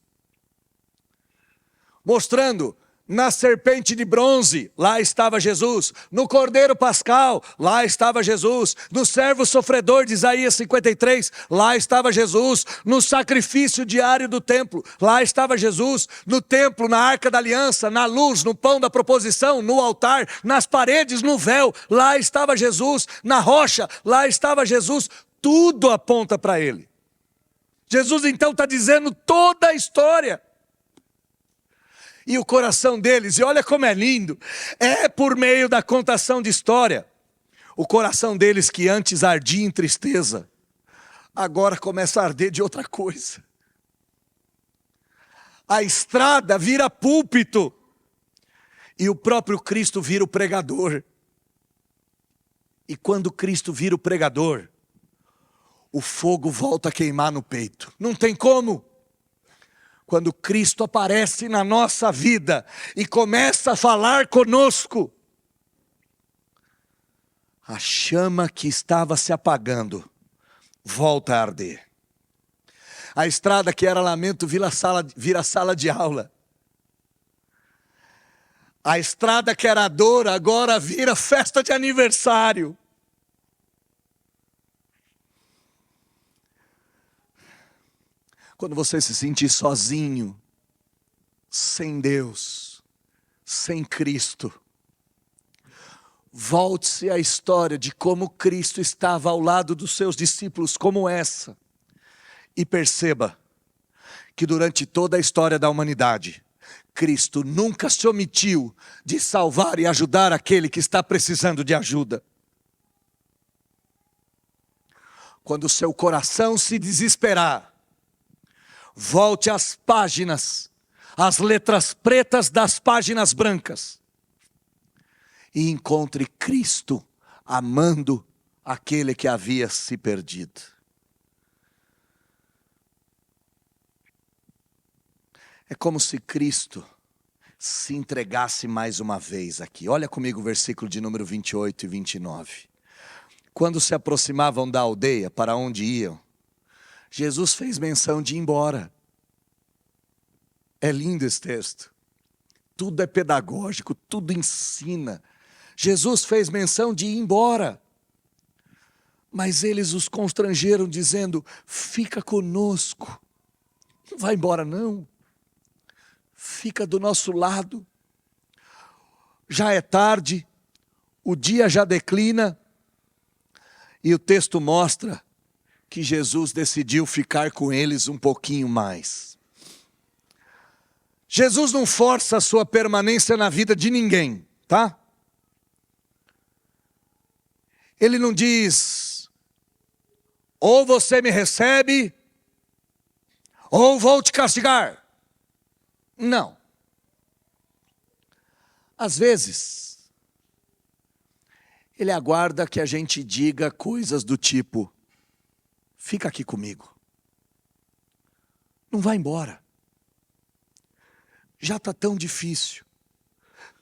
Mostrando Na serpente de bronze, lá estava Jesus. No cordeiro pascal, lá estava Jesus. No servo sofredor de Isaías 53, lá estava Jesus. No sacrifício diário do templo, lá estava Jesus. No templo, na arca da aliança, na luz, no pão da proposição, no altar, nas paredes, no véu, lá estava Jesus. Na rocha, lá estava Jesus. Tudo aponta para ele. Jesus então está dizendo toda a história. E o coração deles, e olha como é lindo, é por meio da contação de história. O coração deles que antes ardia em tristeza, agora começa a arder de outra coisa. A estrada vira púlpito, e o próprio Cristo vira o pregador. E quando Cristo vira o pregador, o fogo volta a queimar no peito. Não tem como. Quando Cristo aparece na nossa vida e começa a falar conosco, a chama que estava se apagando volta a arder. A estrada que era lamento vira sala de aula. A estrada que era dor agora vira festa de aniversário. Quando você se sentir sozinho, sem Deus, sem Cristo, volte-se à história de como Cristo estava ao lado dos seus discípulos, como essa, e perceba que durante toda a história da humanidade, Cristo nunca se omitiu de salvar e ajudar aquele que está precisando de ajuda. Quando o seu coração se desesperar, volte às páginas, às letras pretas das páginas brancas, e encontre Cristo amando aquele que havia se perdido. É como se Cristo se entregasse mais uma vez aqui. Olha comigo o versículo de número 28 e 29. Quando se aproximavam da aldeia para onde iam, Jesus fez menção de ir embora. É lindo esse texto. Tudo é pedagógico, tudo ensina. Jesus fez menção de ir embora. Mas eles os constrangeram dizendo, fica conosco. Não vai embora não. Fica do nosso lado. Já é tarde, o dia já declina. E o texto mostra que Jesus decidiu ficar com eles um pouquinho mais. Jesus não força a sua permanência na vida de ninguém, tá? Ele não diz, ou você me recebe, ou vou te castigar. Não. Às vezes, ele aguarda que a gente diga coisas do tipo, fica aqui comigo. Não vai embora. Já está tão difícil.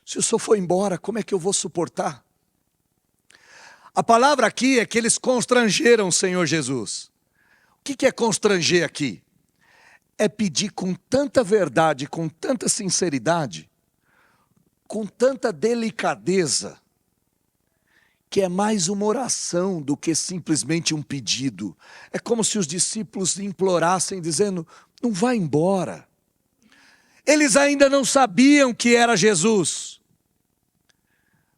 Se o senhor for embora, como é que eu vou suportar? A palavra aqui é que eles constrangeram o Senhor Jesus. O que é constranger aqui? É pedir com tanta verdade, com tanta sinceridade, com tanta delicadeza, que é mais uma oração do que simplesmente um pedido. É como se os discípulos implorassem dizendo, não vai embora. Eles ainda não sabiam que era Jesus,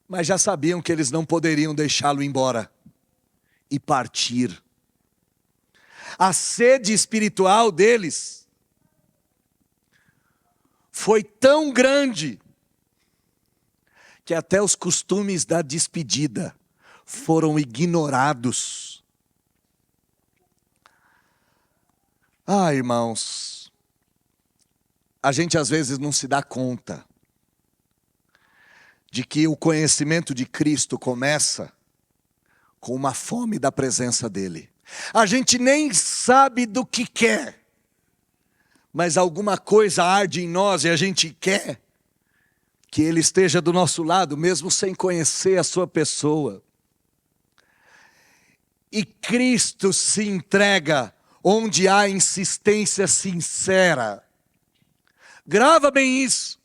mas já sabiam que eles não poderiam deixá-lo embora e partir. A sede espiritual deles foi tão grande que até os costumes da despedida foram ignorados. Ah, irmãos, a gente às vezes não se dá conta de que o conhecimento de Cristo começa com uma fome da presença dEle. A gente nem sabe do que quer, mas alguma coisa arde em nós e a gente quer que Ele esteja do nosso lado, mesmo sem conhecer a sua pessoa. E Cristo se entrega onde há insistência sincera. Grava bem isso.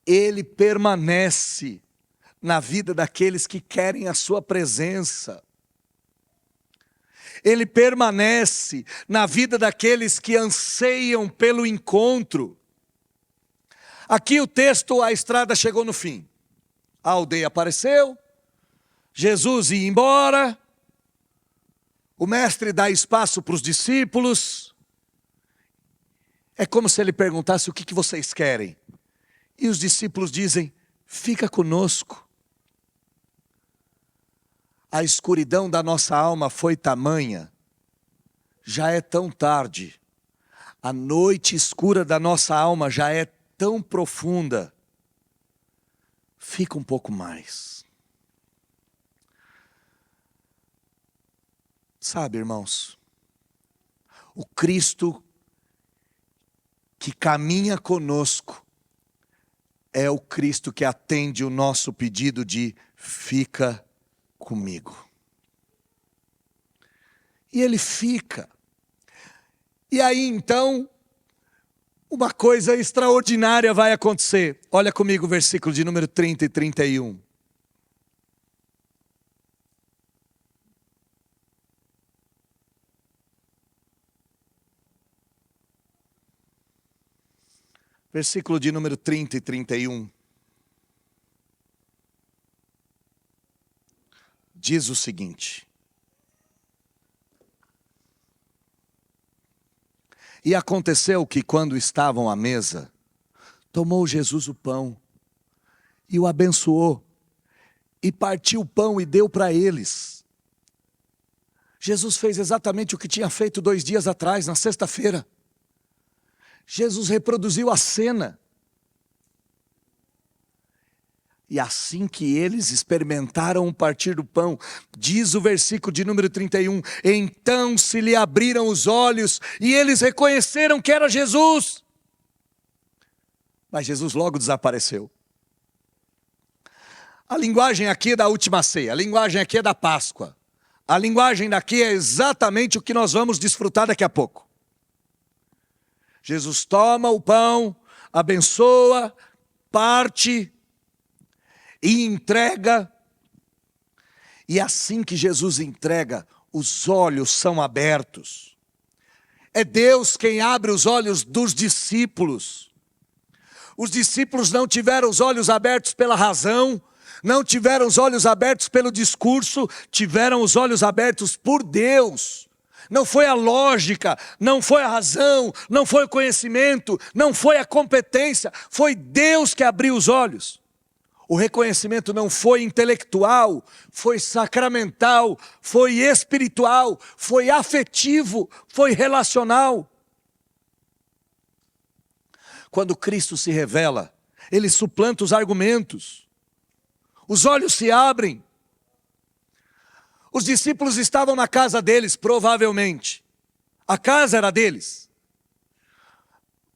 Ele permanece na vida daqueles que querem a sua presença. Ele permanece na vida daqueles que anseiam pelo encontro. Aqui o texto, a estrada chegou no fim. A aldeia apareceu, Jesus ia embora, o mestre dá espaço para os discípulos. É como se ele perguntasse: o que vocês querem? E os discípulos dizem: fica conosco. A escuridão da nossa alma foi tamanha, já é tão tarde. A noite escura da nossa alma já é tão profunda. Fica um pouco mais. Sabe, irmãos, o Cristo que caminha conosco é o Cristo que atende o nosso pedido de fica comigo. E ele fica. E aí então, uma coisa extraordinária vai acontecer. Olha comigo o versículo de número 30 e 31. Versículo de número 30 e 31. Diz o seguinte: e aconteceu que quando estavam à mesa, tomou Jesus o pão e o abençoou e partiu o pão e deu para eles. Jesus fez exatamente o que tinha feito 2 dias atrás, na sexta-feira. Jesus reproduziu a cena. E assim que eles experimentaram o partir do pão, diz o versículo de número 31, então se lhe abriram os olhos e eles reconheceram que era Jesus. Mas Jesus logo desapareceu. A linguagem aqui é da última ceia, a linguagem aqui é da Páscoa. A linguagem daqui é exatamente o que nós vamos desfrutar daqui a pouco. Jesus toma o pão, abençoa, parte e entrega. E assim que Jesus entrega, os olhos são abertos. É Deus quem abre os olhos dos discípulos. Os discípulos não tiveram os olhos abertos pela razão, não tiveram os olhos abertos pelo discurso, tiveram os olhos abertos por Deus. Não foi a lógica, não foi a razão, não foi o conhecimento, não foi a competência, foi Deus que abriu os olhos. O reconhecimento não foi intelectual, foi sacramental, foi espiritual, foi afetivo, foi relacional. Quando Cristo se revela, Ele suplanta os argumentos. Os olhos se abrem. Os discípulos estavam na casa deles, provavelmente. A casa era deles.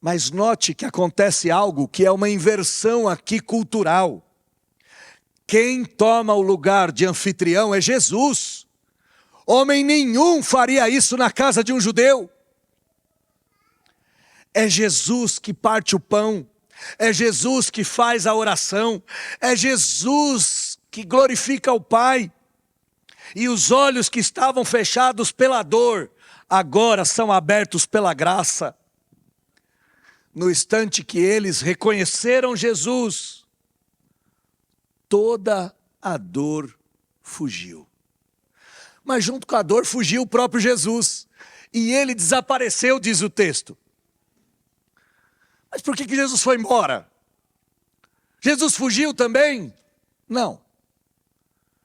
Mas note que acontece algo que é uma inversão aqui cultural. Quem toma o lugar de anfitrião é Jesus. Homem nenhum faria isso na casa de um judeu. É Jesus que parte o pão. É Jesus que faz a oração. É Jesus que glorifica o Pai. E os olhos que estavam fechados pela dor, agora são abertos pela graça. No instante que eles reconheceram Jesus, toda a dor fugiu. Mas junto com a dor fugiu o próprio Jesus. E ele desapareceu, diz o texto. Mas por que Jesus foi embora? Jesus fugiu também? Não.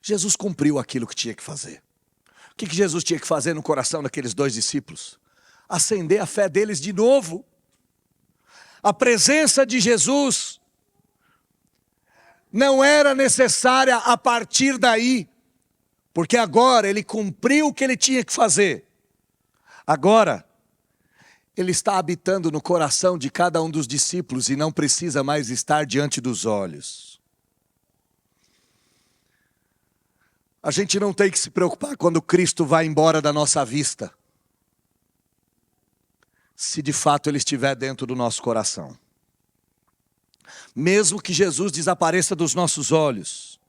Jesus cumpriu aquilo que tinha que fazer. O que Jesus tinha que fazer no coração daqueles 2 discípulos? Acender a fé deles de novo. A presença de Jesus não era necessária a partir daí, porque agora ele cumpriu o que ele tinha que fazer. Agora, ele está habitando no coração de cada um dos discípulos e não precisa mais estar diante dos olhos. A gente não tem que se preocupar quando Cristo vai embora da nossa vista, se de fato Ele estiver dentro do nosso coração. Mesmo que Jesus desapareça dos nossos olhos,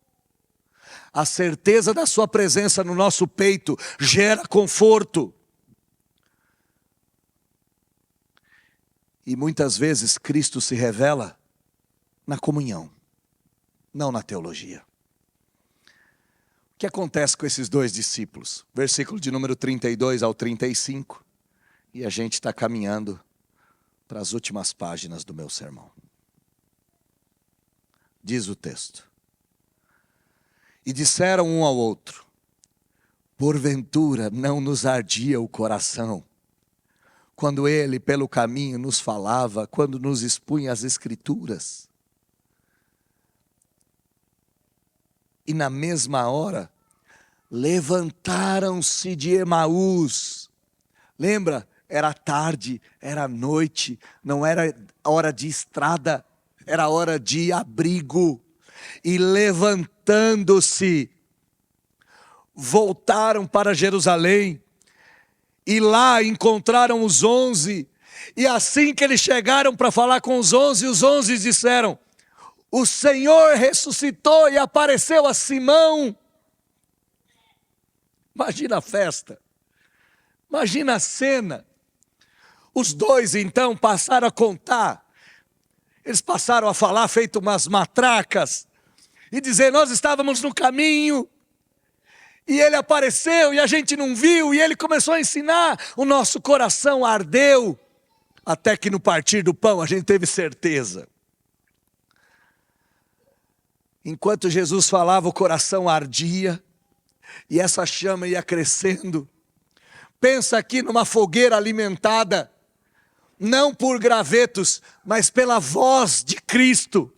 a certeza da sua presença no nosso peito gera conforto. E muitas vezes Cristo se revela na comunhão, não na teologia. O que acontece com esses dois discípulos? Versículo de número 32 ao 35. E a gente está caminhando para as últimas páginas do meu sermão. Diz o texto: e disseram um ao outro: porventura não nos ardia o coração, quando ele pelo caminho nos falava, quando nos expunha as Escrituras? E na mesma hora, levantaram-se de Emaús. Lembra? Era tarde, era noite, não era hora de estrada, era hora de abrigo. E levantando-se, voltaram para Jerusalém. E lá encontraram os 11. E assim que eles chegaram para falar com os 11 disseram: o Senhor ressuscitou e apareceu a Simão. Imagina a festa, imagina a cena. Os dois então passaram a contar, eles passaram a falar feito umas matracas, e dizer: nós estávamos no caminho, e ele apareceu e a gente não viu, e ele começou a ensinar, o nosso coração ardeu, até que no partir do pão a gente teve certeza. Enquanto Jesus falava, o coração ardia, e essa chama ia crescendo. Pensa aqui numa fogueira alimentada, não por gravetos, mas pela voz de Cristo.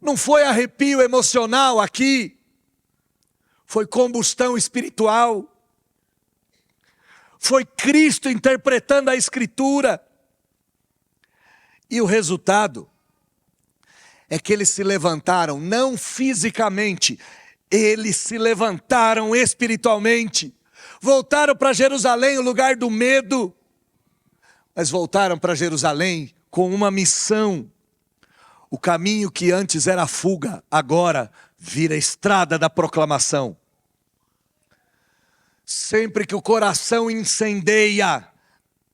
Não foi arrepio emocional aqui, foi combustão espiritual. Foi Cristo interpretando a Escritura. E o resultado é que eles se levantaram, não fisicamente, eles se levantaram espiritualmente. Voltaram para Jerusalém, o lugar do medo, mas voltaram para Jerusalém com uma missão. O caminho que antes era fuga, agora vira estrada da proclamação. Sempre que o coração incendeia,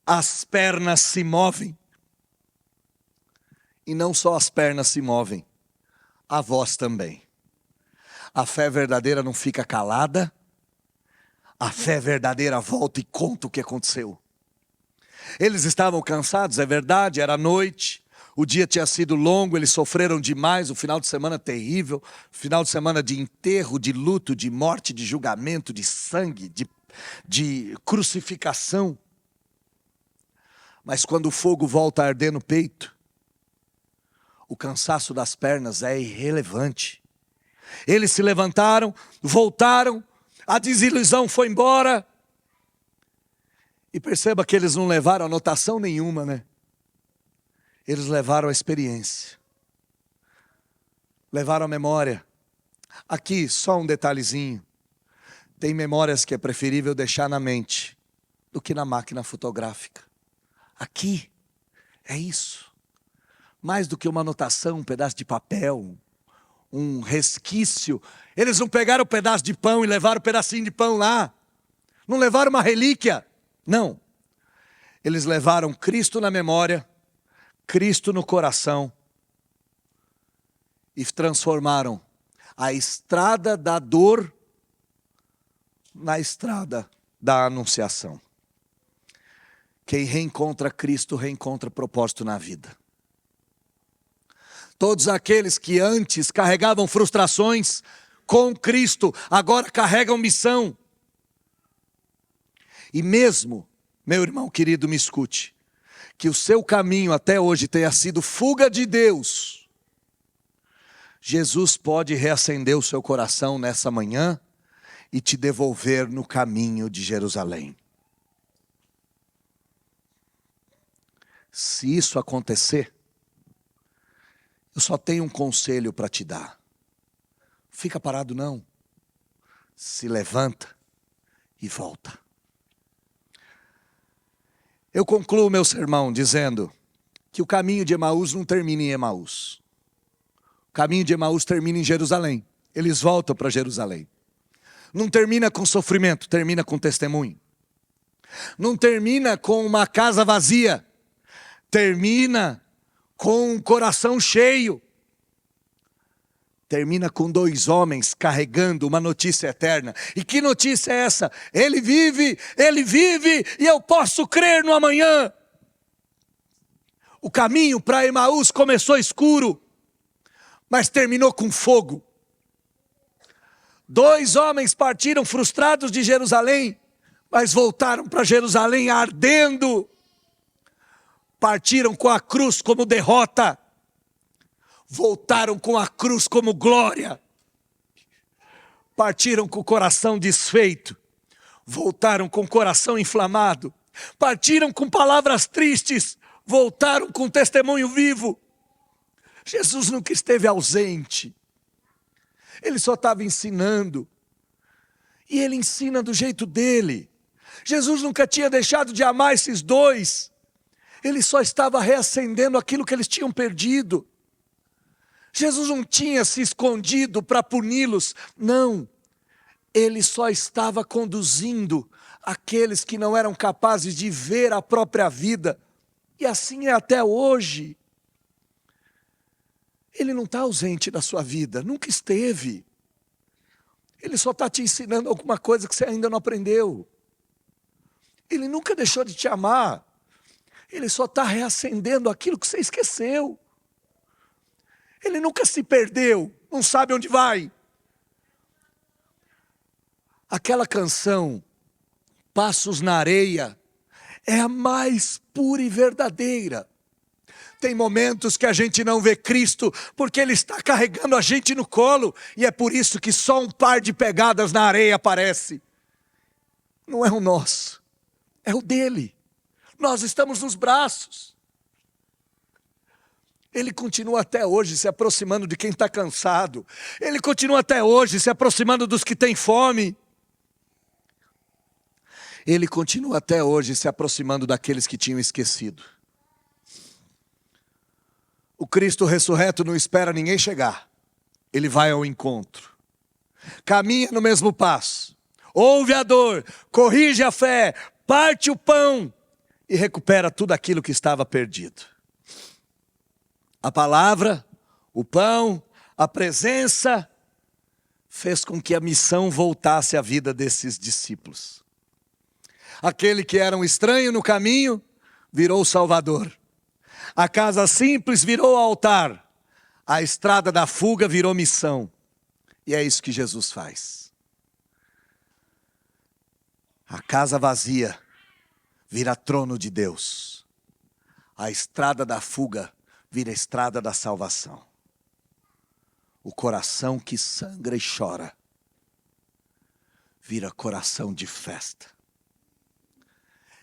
as pernas se movem. E não só as pernas se movem, a voz também. A fé verdadeira não fica calada, a fé verdadeira volta e conta o que aconteceu. Eles estavam cansados, é verdade, era noite, o dia tinha sido longo, eles sofreram demais, o final de semana terrível, final de semana de enterro, de luto, de morte, de julgamento, de sangue, de crucificação. Mas quando o fogo volta a arder no peito, o cansaço das pernas é irrelevante. Eles se levantaram, voltaram, a desilusão foi embora. E perceba que eles não levaram anotação nenhuma, né? Eles levaram a experiência. Levaram a memória. Aqui, só um detalhezinho. Tem memórias que é preferível deixar na mente do que na máquina fotográfica. Aqui, é isso. Mais do que uma anotação, um pedaço de papel, um resquício. Eles não pegaram um pedaço de pão e levaram um pedacinho de pão lá. Não levaram uma relíquia. Não. Eles levaram Cristo na memória, Cristo no coração, e transformaram a estrada da dor na estrada da anunciação. Quem reencontra Cristo, reencontra propósito na vida. Todos aqueles que antes carregavam frustrações com Cristo, agora carregam missão. E mesmo, meu irmão querido, me escute, que o seu caminho até hoje tenha sido fuga de Deus, Jesus pode reacender o seu coração nessa manhã e te devolver no caminho de Jerusalém. Se isso acontecer, eu só tenho um conselho para te dar. Fica parado não. Se levanta e volta. Eu concluo meu sermão dizendo que o caminho de Emaús não termina em Emaús. O caminho de Emaús termina em Jerusalém. Eles voltam para Jerusalém. Não termina com sofrimento, termina com testemunho. Não termina com uma casa vazia, termina com um coração cheio. Termina com 2 homens carregando uma notícia eterna. E que notícia é essa? Ele vive e eu posso crer no amanhã. O caminho para Emaús começou escuro, mas terminou com fogo. 2 homens partiram frustrados de Jerusalém, mas voltaram para Jerusalém ardendo. Partiram com a cruz como derrota, voltaram com a cruz como glória. Partiram com o coração desfeito, voltaram com o coração inflamado. Partiram com palavras tristes, voltaram com testemunho vivo. Jesus nunca esteve ausente, ele só estava ensinando, e ele ensina do jeito dele. Jesus nunca tinha deixado de amar esses 2, ele só estava reacendendo aquilo que eles tinham perdido. Jesus não tinha se escondido para puni-los, não. Ele só estava conduzindo aqueles que não eram capazes de ver a própria vida. E assim é até hoje. Ele não está ausente da sua vida, nunca esteve. Ele só está te ensinando alguma coisa que você ainda não aprendeu. Ele nunca deixou de te amar. Ele só está reacendendo aquilo que você esqueceu. Ele nunca se perdeu, não sabe onde vai. Aquela canção, Passos na Areia, é a mais pura e verdadeira. Tem momentos que a gente não vê Cristo, porque Ele está carregando a gente no colo, e é por isso que só um par de pegadas na areia aparece. Não é o nosso, é o dele. Nós estamos nos braços. Ele continua até hoje se aproximando de quem está cansado. Ele continua até hoje se aproximando dos que têm fome. Ele continua até hoje se aproximando daqueles que tinham esquecido. O Cristo ressurreto não espera ninguém chegar. Ele vai ao encontro. Caminha no mesmo passo. Ouve a dor, corrige a fé, parte o pão e recupera tudo aquilo que estava perdido. A palavra, o pão, a presença, fez com que a missão voltasse à vida desses discípulos. Aquele que era um estranho no caminho, virou Salvador. A casa simples virou altar. A estrada da fuga virou missão. E é isso que Jesus faz. A casa vazia vira trono de Deus. A estrada da fuga vira a estrada da salvação. O coração que sangra e chora vira coração de festa.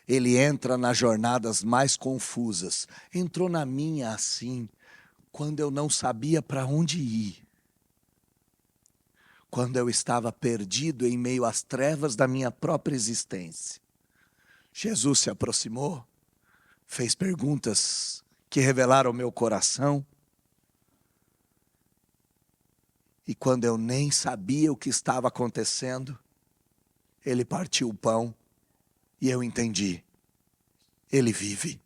Ele entra nas jornadas mais confusas. Entrou na minha assim, quando eu não sabia para onde ir. Quando eu estava perdido em meio às trevas da minha própria existência. Jesus se aproximou, fez perguntas que revelaram o meu coração. E quando eu nem sabia o que estava acontecendo, Ele partiu o pão e eu entendi. Ele vive,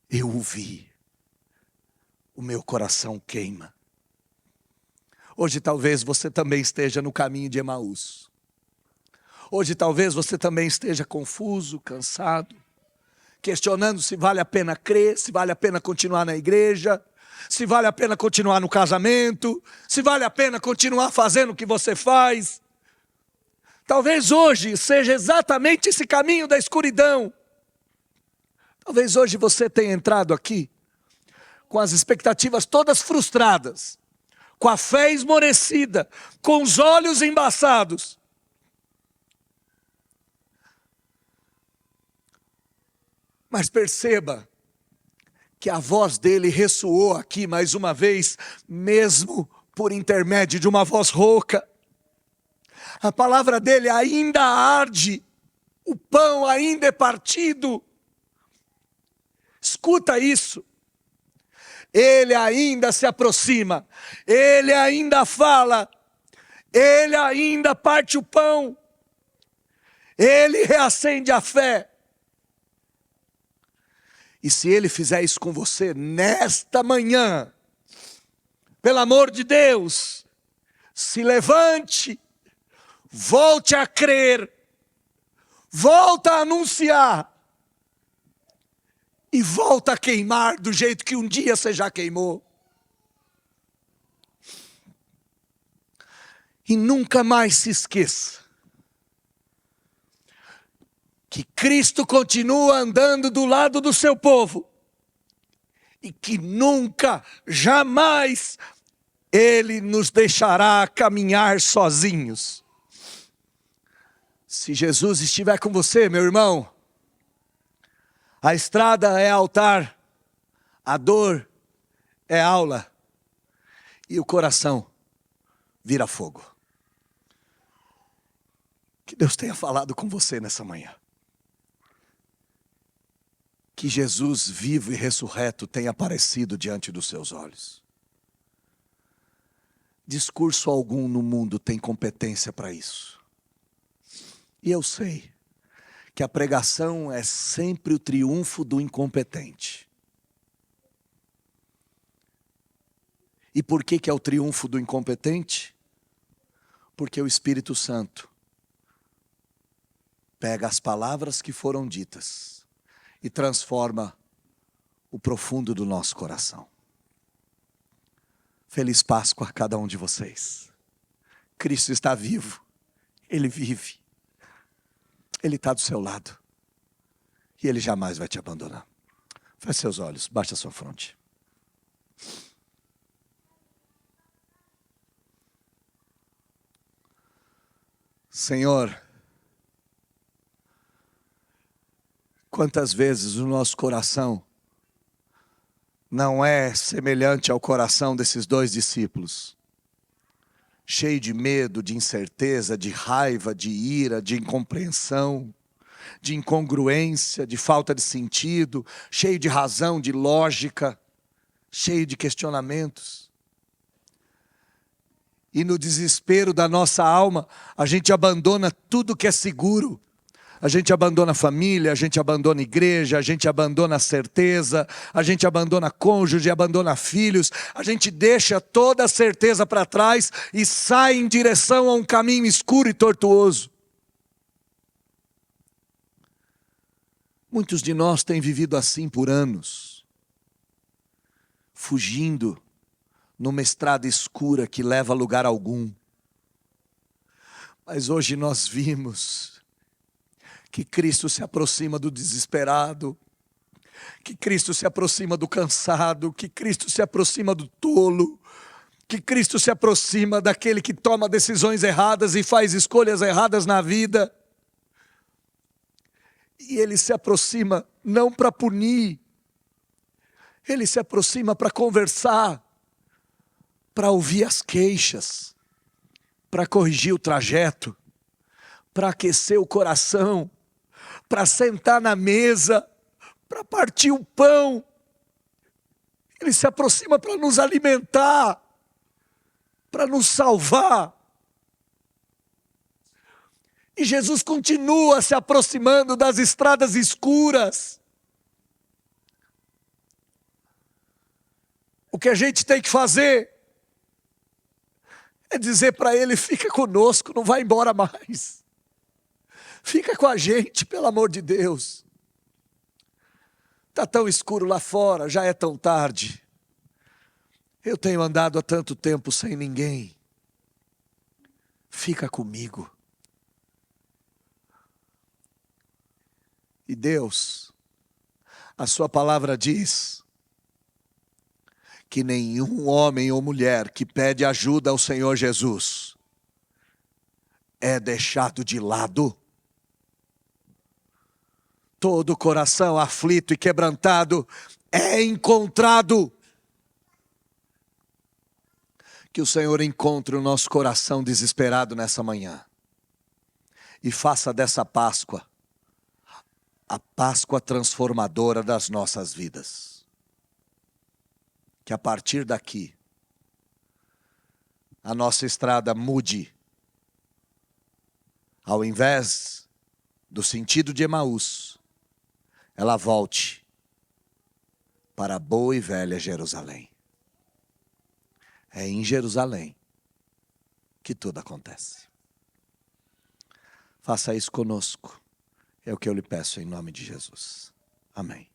eu o vi. O meu coração queima. Hoje talvez você também esteja no caminho de Emaús. Hoje talvez você também esteja confuso, cansado, questionando se vale a pena crer, se vale a pena continuar na igreja, se vale a pena continuar no casamento, se vale a pena continuar fazendo o que você faz. Talvez hoje seja exatamente esse caminho da escuridão. Talvez hoje você tenha entrado aqui com as expectativas todas frustradas, com a fé esmorecida, com os olhos embaçados. Mas perceba que a voz dele ressoou aqui mais uma vez, mesmo por intermédio de uma voz rouca. A palavra dele ainda arde, o pão ainda é partido. Escuta isso, Ele ainda se aproxima, Ele ainda fala, Ele ainda parte o pão, Ele reacende a fé. E se Ele fizer isso com você nesta manhã, pelo amor de Deus, se levante, volte a crer, volta a anunciar, e volta a queimar do jeito que um dia você já queimou. E nunca mais se esqueça que Cristo continua andando do lado do seu povo. E que nunca, jamais, Ele nos deixará caminhar sozinhos. Se Jesus estiver com você, meu irmão, a estrada é altar, a dor é aula, e o coração vira fogo. Que Deus tenha falado com você nessa manhã. Que Jesus vivo e ressurreto tenha aparecido diante dos seus olhos. Discurso algum no mundo tem competência para isso. E eu sei que a pregação é sempre o triunfo do incompetente. E por que é o triunfo do incompetente? Porque o Espírito Santo pega as palavras que foram ditas e transforma o profundo do nosso coração. Feliz Páscoa a cada um de vocês. Cristo está vivo, Ele vive, Ele está do seu lado e Ele jamais vai te abandonar. Feche seus olhos, baixe a sua fronte. Senhor, quantas vezes o nosso coração não é semelhante ao coração desses dois discípulos, cheio de medo, de incerteza, de raiva, de ira, de incompreensão, de incongruência, de falta de sentido, cheio de razão, de lógica, cheio de questionamentos. E no desespero da nossa alma, a gente abandona tudo que é seguro. A gente abandona a família, a gente abandona a igreja, a gente abandona a certeza, a gente abandona cônjuge, abandona filhos. A gente deixa toda a certeza para trás e sai em direção a um caminho escuro e tortuoso. Muitos de nós têm vivido assim por anos, fugindo numa estrada escura que leva a lugar algum. Mas hoje nós vimos que Cristo se aproxima do desesperado, que Cristo se aproxima do cansado, que Cristo se aproxima do tolo, que Cristo se aproxima daquele que toma decisões erradas e faz escolhas erradas na vida. E Ele se aproxima não para punir, Ele se aproxima para conversar, para ouvir as queixas, para corrigir o trajeto, para aquecer o coração, para sentar na mesa, para partir o pão. Ele se aproxima para nos alimentar, para nos salvar. E Jesus continua se aproximando das estradas escuras. O que a gente tem que fazer é dizer para Ele: fica conosco, não vai embora mais. Fica com a gente, pelo amor de Deus. Está tão escuro lá fora, já é tão tarde. Eu tenho andado há tanto tempo sem ninguém. Fica comigo. E Deus, a sua palavra diz que nenhum homem ou mulher que pede ajuda ao Senhor Jesus é deixado de lado. Todo coração aflito e quebrantado é encontrado. Que o Senhor encontre o nosso coração desesperado nessa manhã e faça dessa Páscoa a Páscoa transformadora das nossas vidas. que a partir daqui a nossa estrada mude. Ao invés do sentido de Emaús, ela volte para a boa e velha Jerusalém. É em Jerusalém que tudo acontece. Faça isso conosco. É o que eu lhe peço em nome de Jesus. Amém.